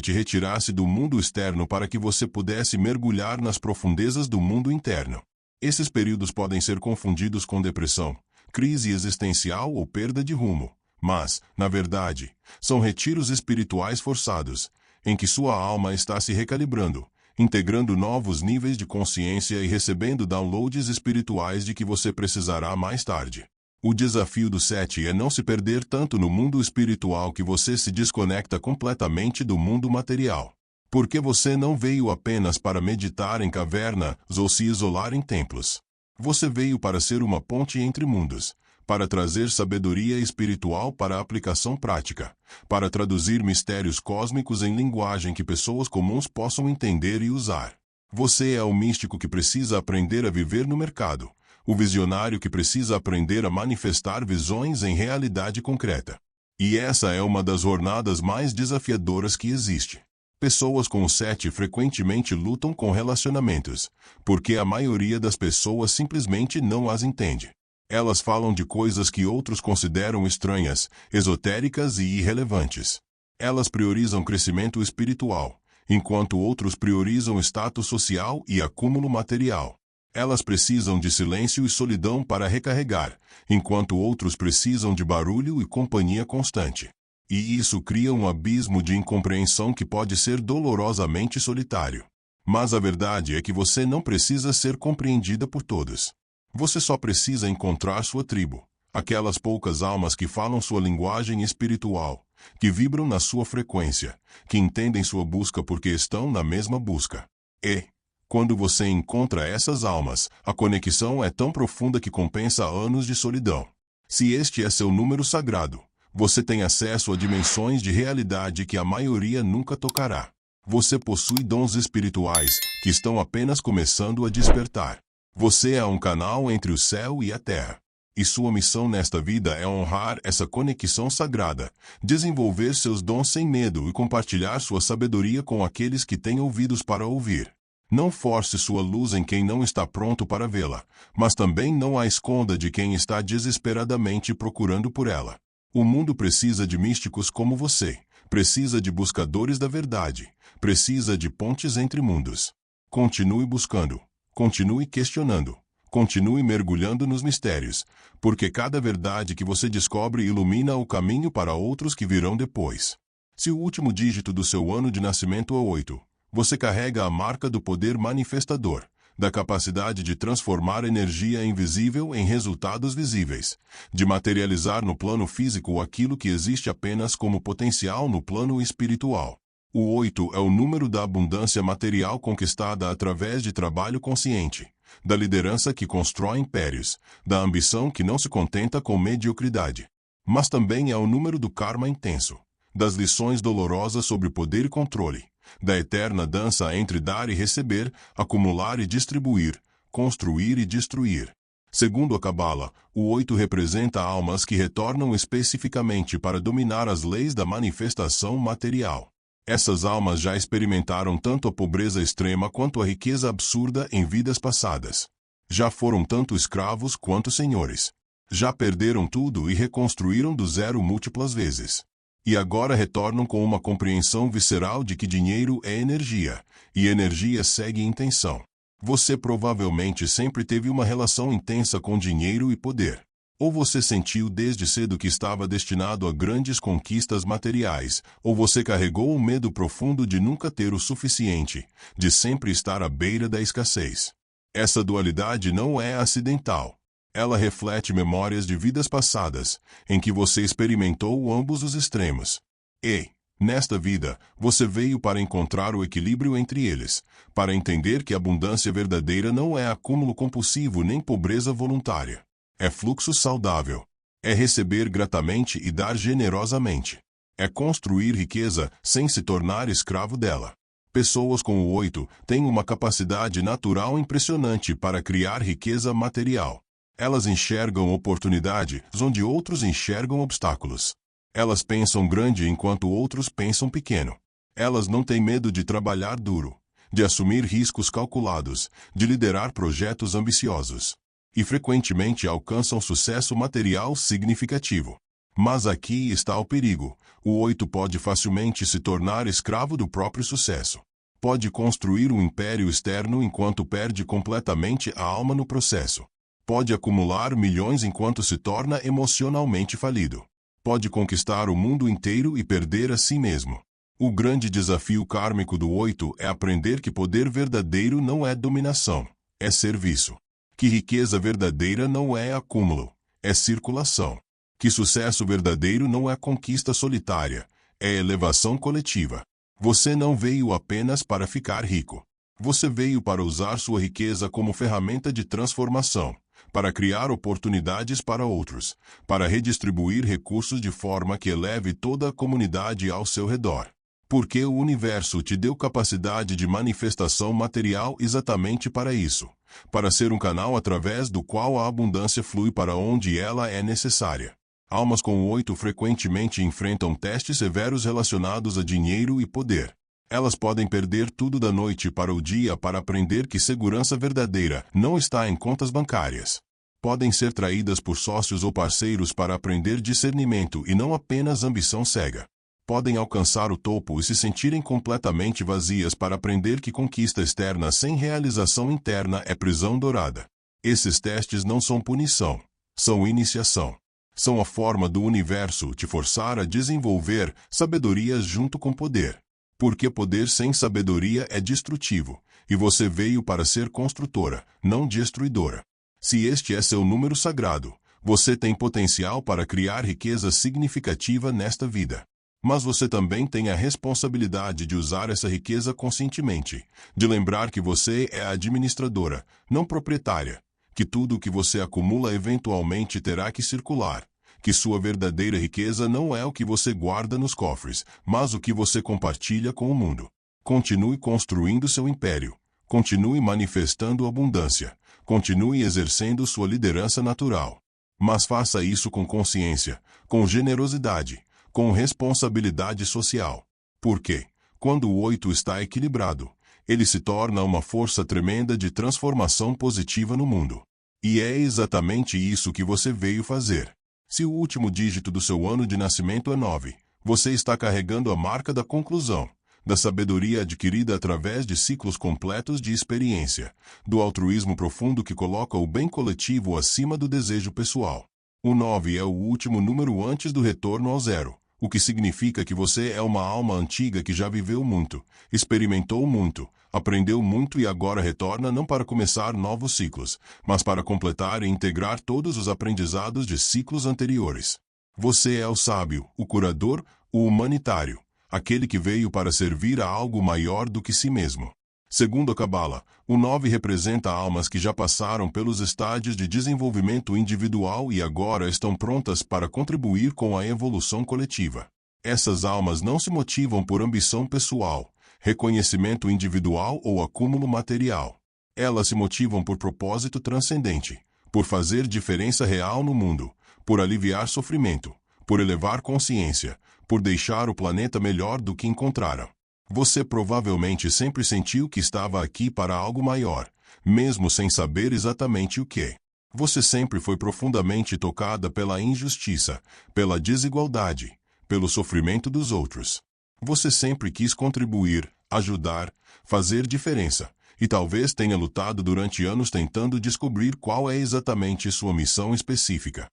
te retirasse do mundo externo para que você pudesse mergulhar nas profundezas do mundo interno. Esses períodos podem ser confundidos com depressão, crise existencial ou perda de rumo. Mas, na verdade, são retiros espirituais forçados, em que sua alma está se recalibrando, integrando novos níveis de consciência e recebendo downloads espirituais de que você precisará mais tarde. O desafio do 7 é não se perder tanto no mundo espiritual que você se desconecta completamente do mundo material. Porque você não veio apenas para meditar em cavernas ou se isolar em templos. Você veio para ser uma ponte entre mundos, para trazer sabedoria espiritual para a aplicação prática, para traduzir mistérios cósmicos em linguagem que pessoas comuns possam entender e usar. Você é o místico que precisa aprender a viver no mercado, o visionário que precisa aprender a manifestar visões em realidade concreta. E essa é uma das jornadas mais desafiadoras que existe. Pessoas com o 7 frequentemente lutam com relacionamentos, porque a maioria das pessoas simplesmente não as entende. Elas falam de coisas que outros consideram estranhas, esotéricas e irrelevantes. Elas priorizam crescimento espiritual, enquanto outros priorizam status social e acúmulo material. Elas precisam de silêncio e solidão para recarregar, enquanto outros precisam de barulho e companhia constante. E isso cria um abismo de incompreensão que pode ser dolorosamente solitário. Mas a verdade é que você não precisa ser compreendida por todos. Você só precisa encontrar sua tribo, aquelas poucas almas que falam sua linguagem espiritual, que vibram na sua frequência, que entendem sua busca porque estão na mesma busca. E, quando você encontra essas almas, a conexão é tão profunda que compensa anos de solidão. Se este é seu número sagrado, você tem acesso a dimensões de realidade que a maioria nunca tocará. Você possui dons espirituais que estão apenas começando a despertar. Você é um canal entre o céu e a terra. E sua missão nesta vida é honrar essa conexão sagrada, desenvolver seus dons sem medo e compartilhar sua sabedoria com aqueles que têm ouvidos para ouvir. Não force sua luz em quem não está pronto para vê-la, mas também não a esconda de quem está desesperadamente procurando por ela. O mundo precisa de místicos como você, precisa de buscadores da verdade, precisa de pontes entre mundos. Continue buscando, continue questionando, continue mergulhando nos mistérios, porque cada verdade que você descobre ilumina o caminho para outros que virão depois. Se o último dígito do seu ano de nascimento é 8, você carrega a marca do poder manifestador, da capacidade de transformar energia invisível em resultados visíveis, de materializar no plano físico aquilo que existe apenas como potencial no plano espiritual. O 8 é o número da abundância material conquistada através de trabalho consciente, da liderança que constrói impérios, da ambição que não se contenta com mediocridade. Mas também é o número do karma intenso, das lições dolorosas sobre poder e controle, da eterna dança entre dar e receber, acumular e distribuir, construir e destruir. Segundo a Cabala, o 8 representa almas que retornam especificamente para dominar as leis da manifestação material. Essas almas já experimentaram tanto a pobreza extrema quanto a riqueza absurda em vidas passadas. Já foram tanto escravos quanto senhores. Já perderam tudo e reconstruíram do zero múltiplas vezes. E agora retornam com uma compreensão visceral de que dinheiro é energia, e energia segue intenção. Você provavelmente sempre teve uma relação intensa com dinheiro e poder. Ou você sentiu desde cedo que estava destinado a grandes conquistas materiais, ou você carregou o medo profundo de nunca ter o suficiente, de sempre estar à beira da escassez. Essa dualidade não é acidental. Ela reflete memórias de vidas passadas, em que você experimentou ambos os extremos. E, nesta vida, você veio para encontrar o equilíbrio entre eles, para entender que a abundância verdadeira não é acúmulo compulsivo nem pobreza voluntária. É fluxo saudável. É receber gratamente e dar generosamente. É construir riqueza sem se tornar escravo dela. Pessoas com o 8 têm uma capacidade natural impressionante para criar riqueza material. Elas enxergam oportunidades onde outros enxergam obstáculos. Elas pensam grande enquanto outros pensam pequeno. Elas não têm medo de trabalhar duro, de assumir riscos calculados, de liderar projetos ambiciosos. E frequentemente alcançam sucesso material significativo. Mas aqui está o perigo. O 8 pode facilmente se tornar escravo do próprio sucesso. Pode construir um império externo enquanto perde completamente a alma no processo. Pode acumular milhões enquanto se torna emocionalmente falido. Pode conquistar o mundo inteiro e perder a si mesmo. O grande desafio kármico do 8 é aprender que poder verdadeiro não é dominação, é serviço. Que riqueza verdadeira não é acúmulo, é circulação. Que sucesso verdadeiro não é conquista solitária, é elevação coletiva. Você não veio apenas para ficar rico. Você veio para usar sua riqueza como ferramenta de transformação, para criar oportunidades para outros, para redistribuir recursos de forma que eleve toda a comunidade ao seu redor. Porque o universo te deu capacidade de manifestação material exatamente para isso, para ser um canal através do qual a abundância flui para onde ela é necessária. Almas com o 8 frequentemente enfrentam testes severos relacionados a dinheiro e poder. Elas podem perder tudo da noite para o dia para aprender que segurança verdadeira não está em contas bancárias. Podem ser traídas por sócios ou parceiros para aprender discernimento e não apenas ambição cega. Podem alcançar o topo e se sentirem completamente vazias para aprender que conquista externa sem realização interna é prisão dourada. Esses testes não são punição, são iniciação. São a forma do universo te forçar a desenvolver sabedoria junto com poder. Porque poder sem sabedoria é destrutivo, e você veio para ser construtora, não destruidora. Se este é seu número sagrado, você tem potencial para criar riqueza significativa nesta vida. Mas você também tem a responsabilidade de usar essa riqueza conscientemente, de lembrar que você é a administradora, não proprietária, que tudo o que você acumula eventualmente terá que circular, que sua verdadeira riqueza não é o que você guarda nos cofres, mas o que você compartilha com o mundo. Continue construindo seu império, continue manifestando abundância, continue exercendo sua liderança natural. Mas faça isso com consciência, com generosidade, com responsabilidade social. Porque, quando o 8 está equilibrado, ele se torna uma força tremenda de transformação positiva no mundo. E é exatamente isso que você veio fazer. Se o último dígito do seu ano de nascimento é 9, você está carregando a marca da conclusão, da sabedoria adquirida através de ciclos completos de experiência, do altruísmo profundo que coloca o bem coletivo acima do desejo pessoal. O 9 é o último número antes do retorno ao 0. O que significa que você é uma alma antiga que já viveu muito, experimentou muito, aprendeu muito e agora retorna não para começar novos ciclos, mas para completar e integrar todos os aprendizados de ciclos anteriores. Você é o sábio, o curador, o humanitário, aquele que veio para servir a algo maior do que si mesmo. Segundo a Cabala, o 9 representa almas que já passaram pelos estágios de desenvolvimento individual e agora estão prontas para contribuir com a evolução coletiva. Essas almas não se motivam por ambição pessoal, reconhecimento individual ou acúmulo material. Elas se motivam por propósito transcendente, por fazer diferença real no mundo, por aliviar sofrimento, por elevar consciência, por deixar o planeta melhor do que encontraram. Você provavelmente sempre sentiu que estava aqui para algo maior, mesmo sem saber exatamente o que. Você sempre foi profundamente tocada pela injustiça, pela desigualdade, pelo sofrimento dos outros. Você sempre quis contribuir, ajudar, fazer diferença, e talvez tenha lutado durante anos tentando descobrir qual é exatamente sua missão específica.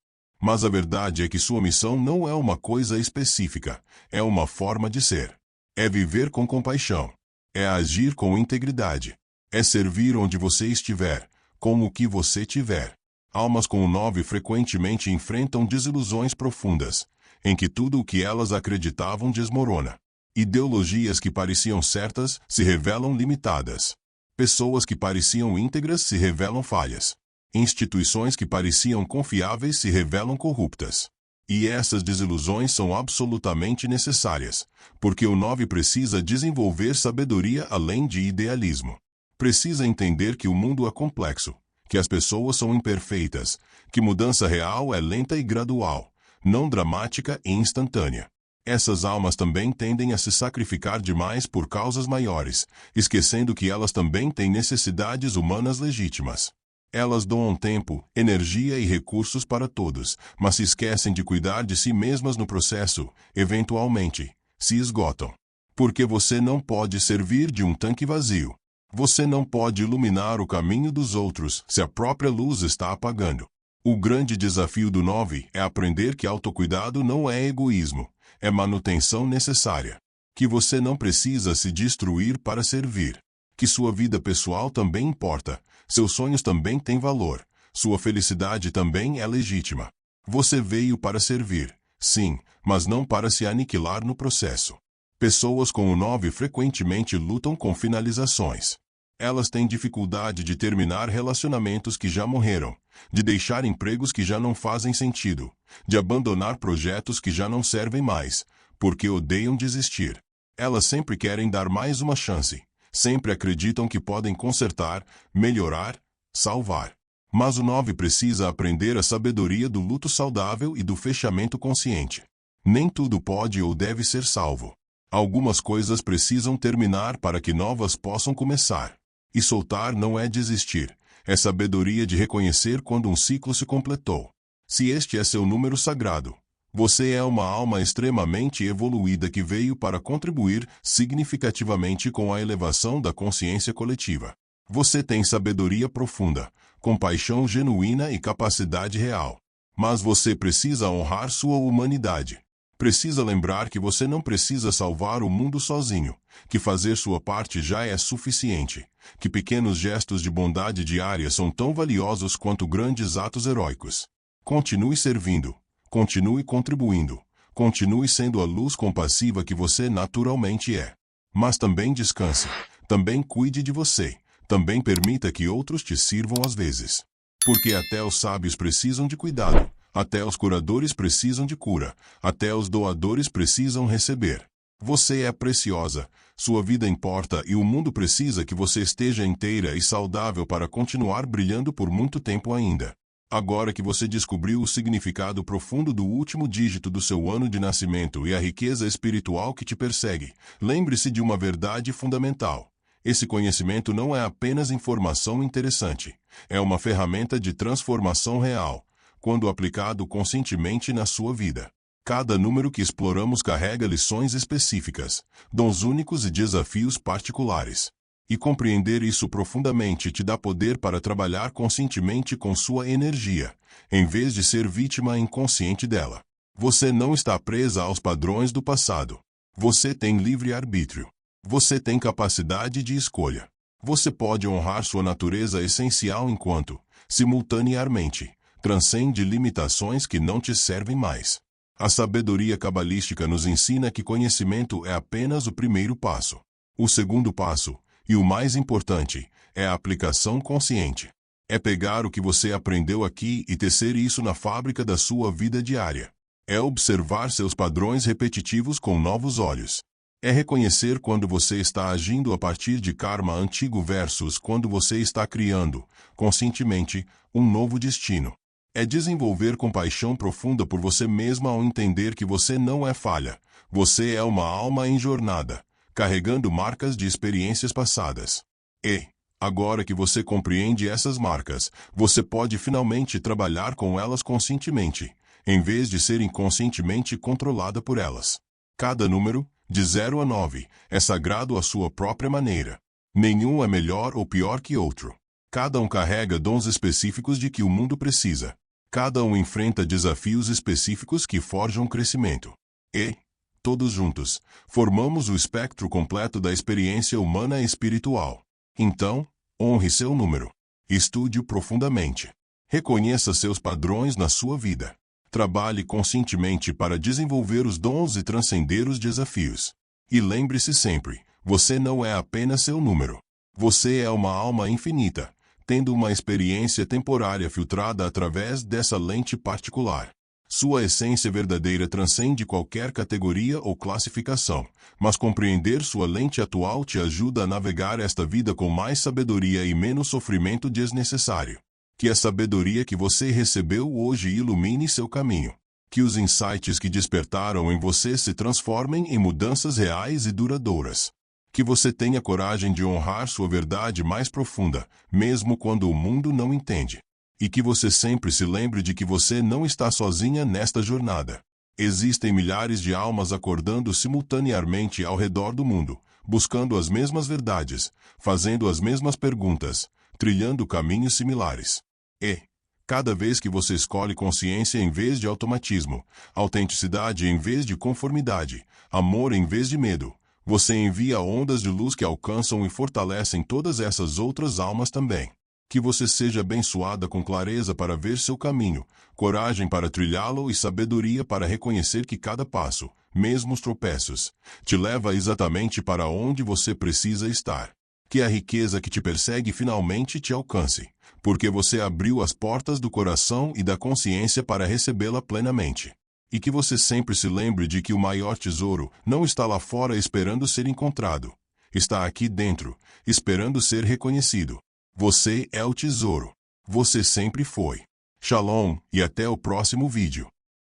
Mas a verdade é que sua missão não é uma coisa específica, é uma forma de ser. É viver com compaixão. É agir com integridade. É servir onde você estiver, com o que você tiver. Almas com o 9 frequentemente enfrentam desilusões profundas, em que tudo o que elas acreditavam desmorona. Ideologias que pareciam certas se revelam limitadas. Pessoas que pareciam íntegras se revelam falhas. Instituições que pareciam confiáveis se revelam corruptas. E essas desilusões são absolutamente necessárias, porque o 9 precisa desenvolver sabedoria além de idealismo. Precisa entender que o mundo é complexo, que as pessoas são imperfeitas, que mudança real é lenta e gradual, não dramática e instantânea. Essas almas também tendem a se sacrificar demais por causas maiores, esquecendo que elas também têm necessidades humanas legítimas. Elas doam tempo, energia e recursos para todos, mas se esquecem de cuidar de si mesmas no processo, eventualmente, se esgotam. Porque você não pode servir de um tanque vazio. Você não pode iluminar o caminho dos outros se a própria luz está apagando. O grande desafio do 9 é aprender que autocuidado não é egoísmo, é manutenção necessária. Que você não precisa se destruir para servir. Que sua vida pessoal também importa. Seus sonhos também têm valor. Sua felicidade também é legítima. Você veio para servir, sim, mas não para se aniquilar no processo. Pessoas com o 9 frequentemente lutam com finalizações. Elas têm dificuldade de terminar relacionamentos que já morreram, de deixar empregos que já não fazem sentido, de abandonar projetos que já não servem mais, porque odeiam desistir. Elas sempre querem dar mais uma chance. Sempre acreditam que podem consertar, melhorar, salvar. Mas o 9 precisa aprender a sabedoria do luto saudável e do fechamento consciente. Nem tudo pode ou deve ser salvo. Algumas coisas precisam terminar para que novas possam começar. E soltar não é desistir, É sabedoria de reconhecer quando um ciclo se completou. Se este é seu número sagrado, você é uma alma extremamente evoluída que veio para contribuir significativamente com a elevação da consciência coletiva. Você tem sabedoria profunda, compaixão genuína e capacidade real. Mas você precisa honrar sua humanidade. Precisa lembrar que você não precisa salvar o mundo sozinho, que fazer sua parte já é suficiente, que pequenos gestos de bondade diária são tão valiosos quanto grandes atos heróicos. Continue servindo, continue contribuindo, continue sendo a luz compassiva que você naturalmente é. Mas também descanse, também cuide de você, também permita que outros te sirvam às vezes. Porque até os sábios precisam de cuidado, até os curadores precisam de cura, até os doadores precisam receber. Você é preciosa, sua vida importa e o mundo precisa que você esteja inteira e saudável para continuar brilhando por muito tempo ainda. Agora que você descobriu o significado profundo do último dígito do seu ano de nascimento e a riqueza espiritual que te persegue, lembre-se de uma verdade fundamental. Esse conhecimento não é apenas informação interessante, é uma ferramenta de transformação real, quando aplicado conscientemente na sua vida. Cada número que exploramos carrega lições específicas, dons únicos e desafios particulares. E compreender isso profundamente te dá poder para trabalhar conscientemente com sua energia, em vez de ser vítima inconsciente dela. Você não está presa aos padrões do passado. Você tem livre-arbítrio. Você tem capacidade de escolha. Você pode honrar sua natureza essencial enquanto, simultaneamente, transcende limitações que não te servem mais. A sabedoria cabalística nos ensina que conhecimento é apenas o primeiro passo. O segundo passo, e o mais importante, é a aplicação consciente. É pegar o que você aprendeu aqui e tecer isso na fábrica da sua vida diária. É observar seus padrões repetitivos com novos olhos. É reconhecer quando você está agindo a partir de karma antigo versus quando você está criando, conscientemente, um novo destino. É desenvolver compaixão profunda por você mesma ao entender que você não é falha. Você é uma alma em jornada, carregando marcas de experiências passadas. E, agora que você compreende essas marcas, você pode finalmente trabalhar com elas conscientemente, em vez de ser inconscientemente controlada por elas. Cada número, de 0 a 9, é sagrado à sua própria maneira. Nenhum é melhor ou pior que outro. Cada um carrega dons específicos de que o mundo precisa. Cada um enfrenta desafios específicos que forjam crescimento. E, todos juntos, formamos o espectro completo da experiência humana e espiritual. Então, honre seu número. Estude-o profundamente. Reconheça seus padrões na sua vida. Trabalhe conscientemente para desenvolver os dons e transcender os desafios. E lembre-se sempre, você não é apenas seu número. Você é uma alma infinita, tendo uma experiência temporária filtrada através dessa lente particular. Sua essência verdadeira transcende qualquer categoria ou classificação, mas compreender sua lente atual te ajuda a navegar esta vida com mais sabedoria e menos sofrimento desnecessário. Que a sabedoria que você recebeu hoje ilumine seu caminho. Que os insights que despertaram em você se transformem em mudanças reais e duradouras. Que você tenha coragem de honrar sua verdade mais profunda, mesmo quando o mundo não entende. E que você sempre se lembre de que você não está sozinha nesta jornada. Existem milhares de almas acordando simultaneamente ao redor do mundo, buscando as mesmas verdades, fazendo as mesmas perguntas, trilhando caminhos similares. E, cada vez que você escolhe consciência em vez de automatismo, autenticidade em vez de conformidade, amor em vez de medo, você envia ondas de luz que alcançam e fortalecem todas essas outras almas também. Que você seja abençoada com clareza para ver seu caminho, coragem para trilhá-lo e sabedoria para reconhecer que cada passo, mesmo os tropeços, te leva exatamente para onde você precisa estar. Que a riqueza que te persegue finalmente te alcance, porque você abriu as portas do coração e da consciência para recebê-la plenamente. E que você sempre se lembre de que o maior tesouro não está lá fora esperando ser encontrado. Está aqui dentro, esperando ser reconhecido. Você é o tesouro. Você sempre foi. Shalom e até o próximo vídeo.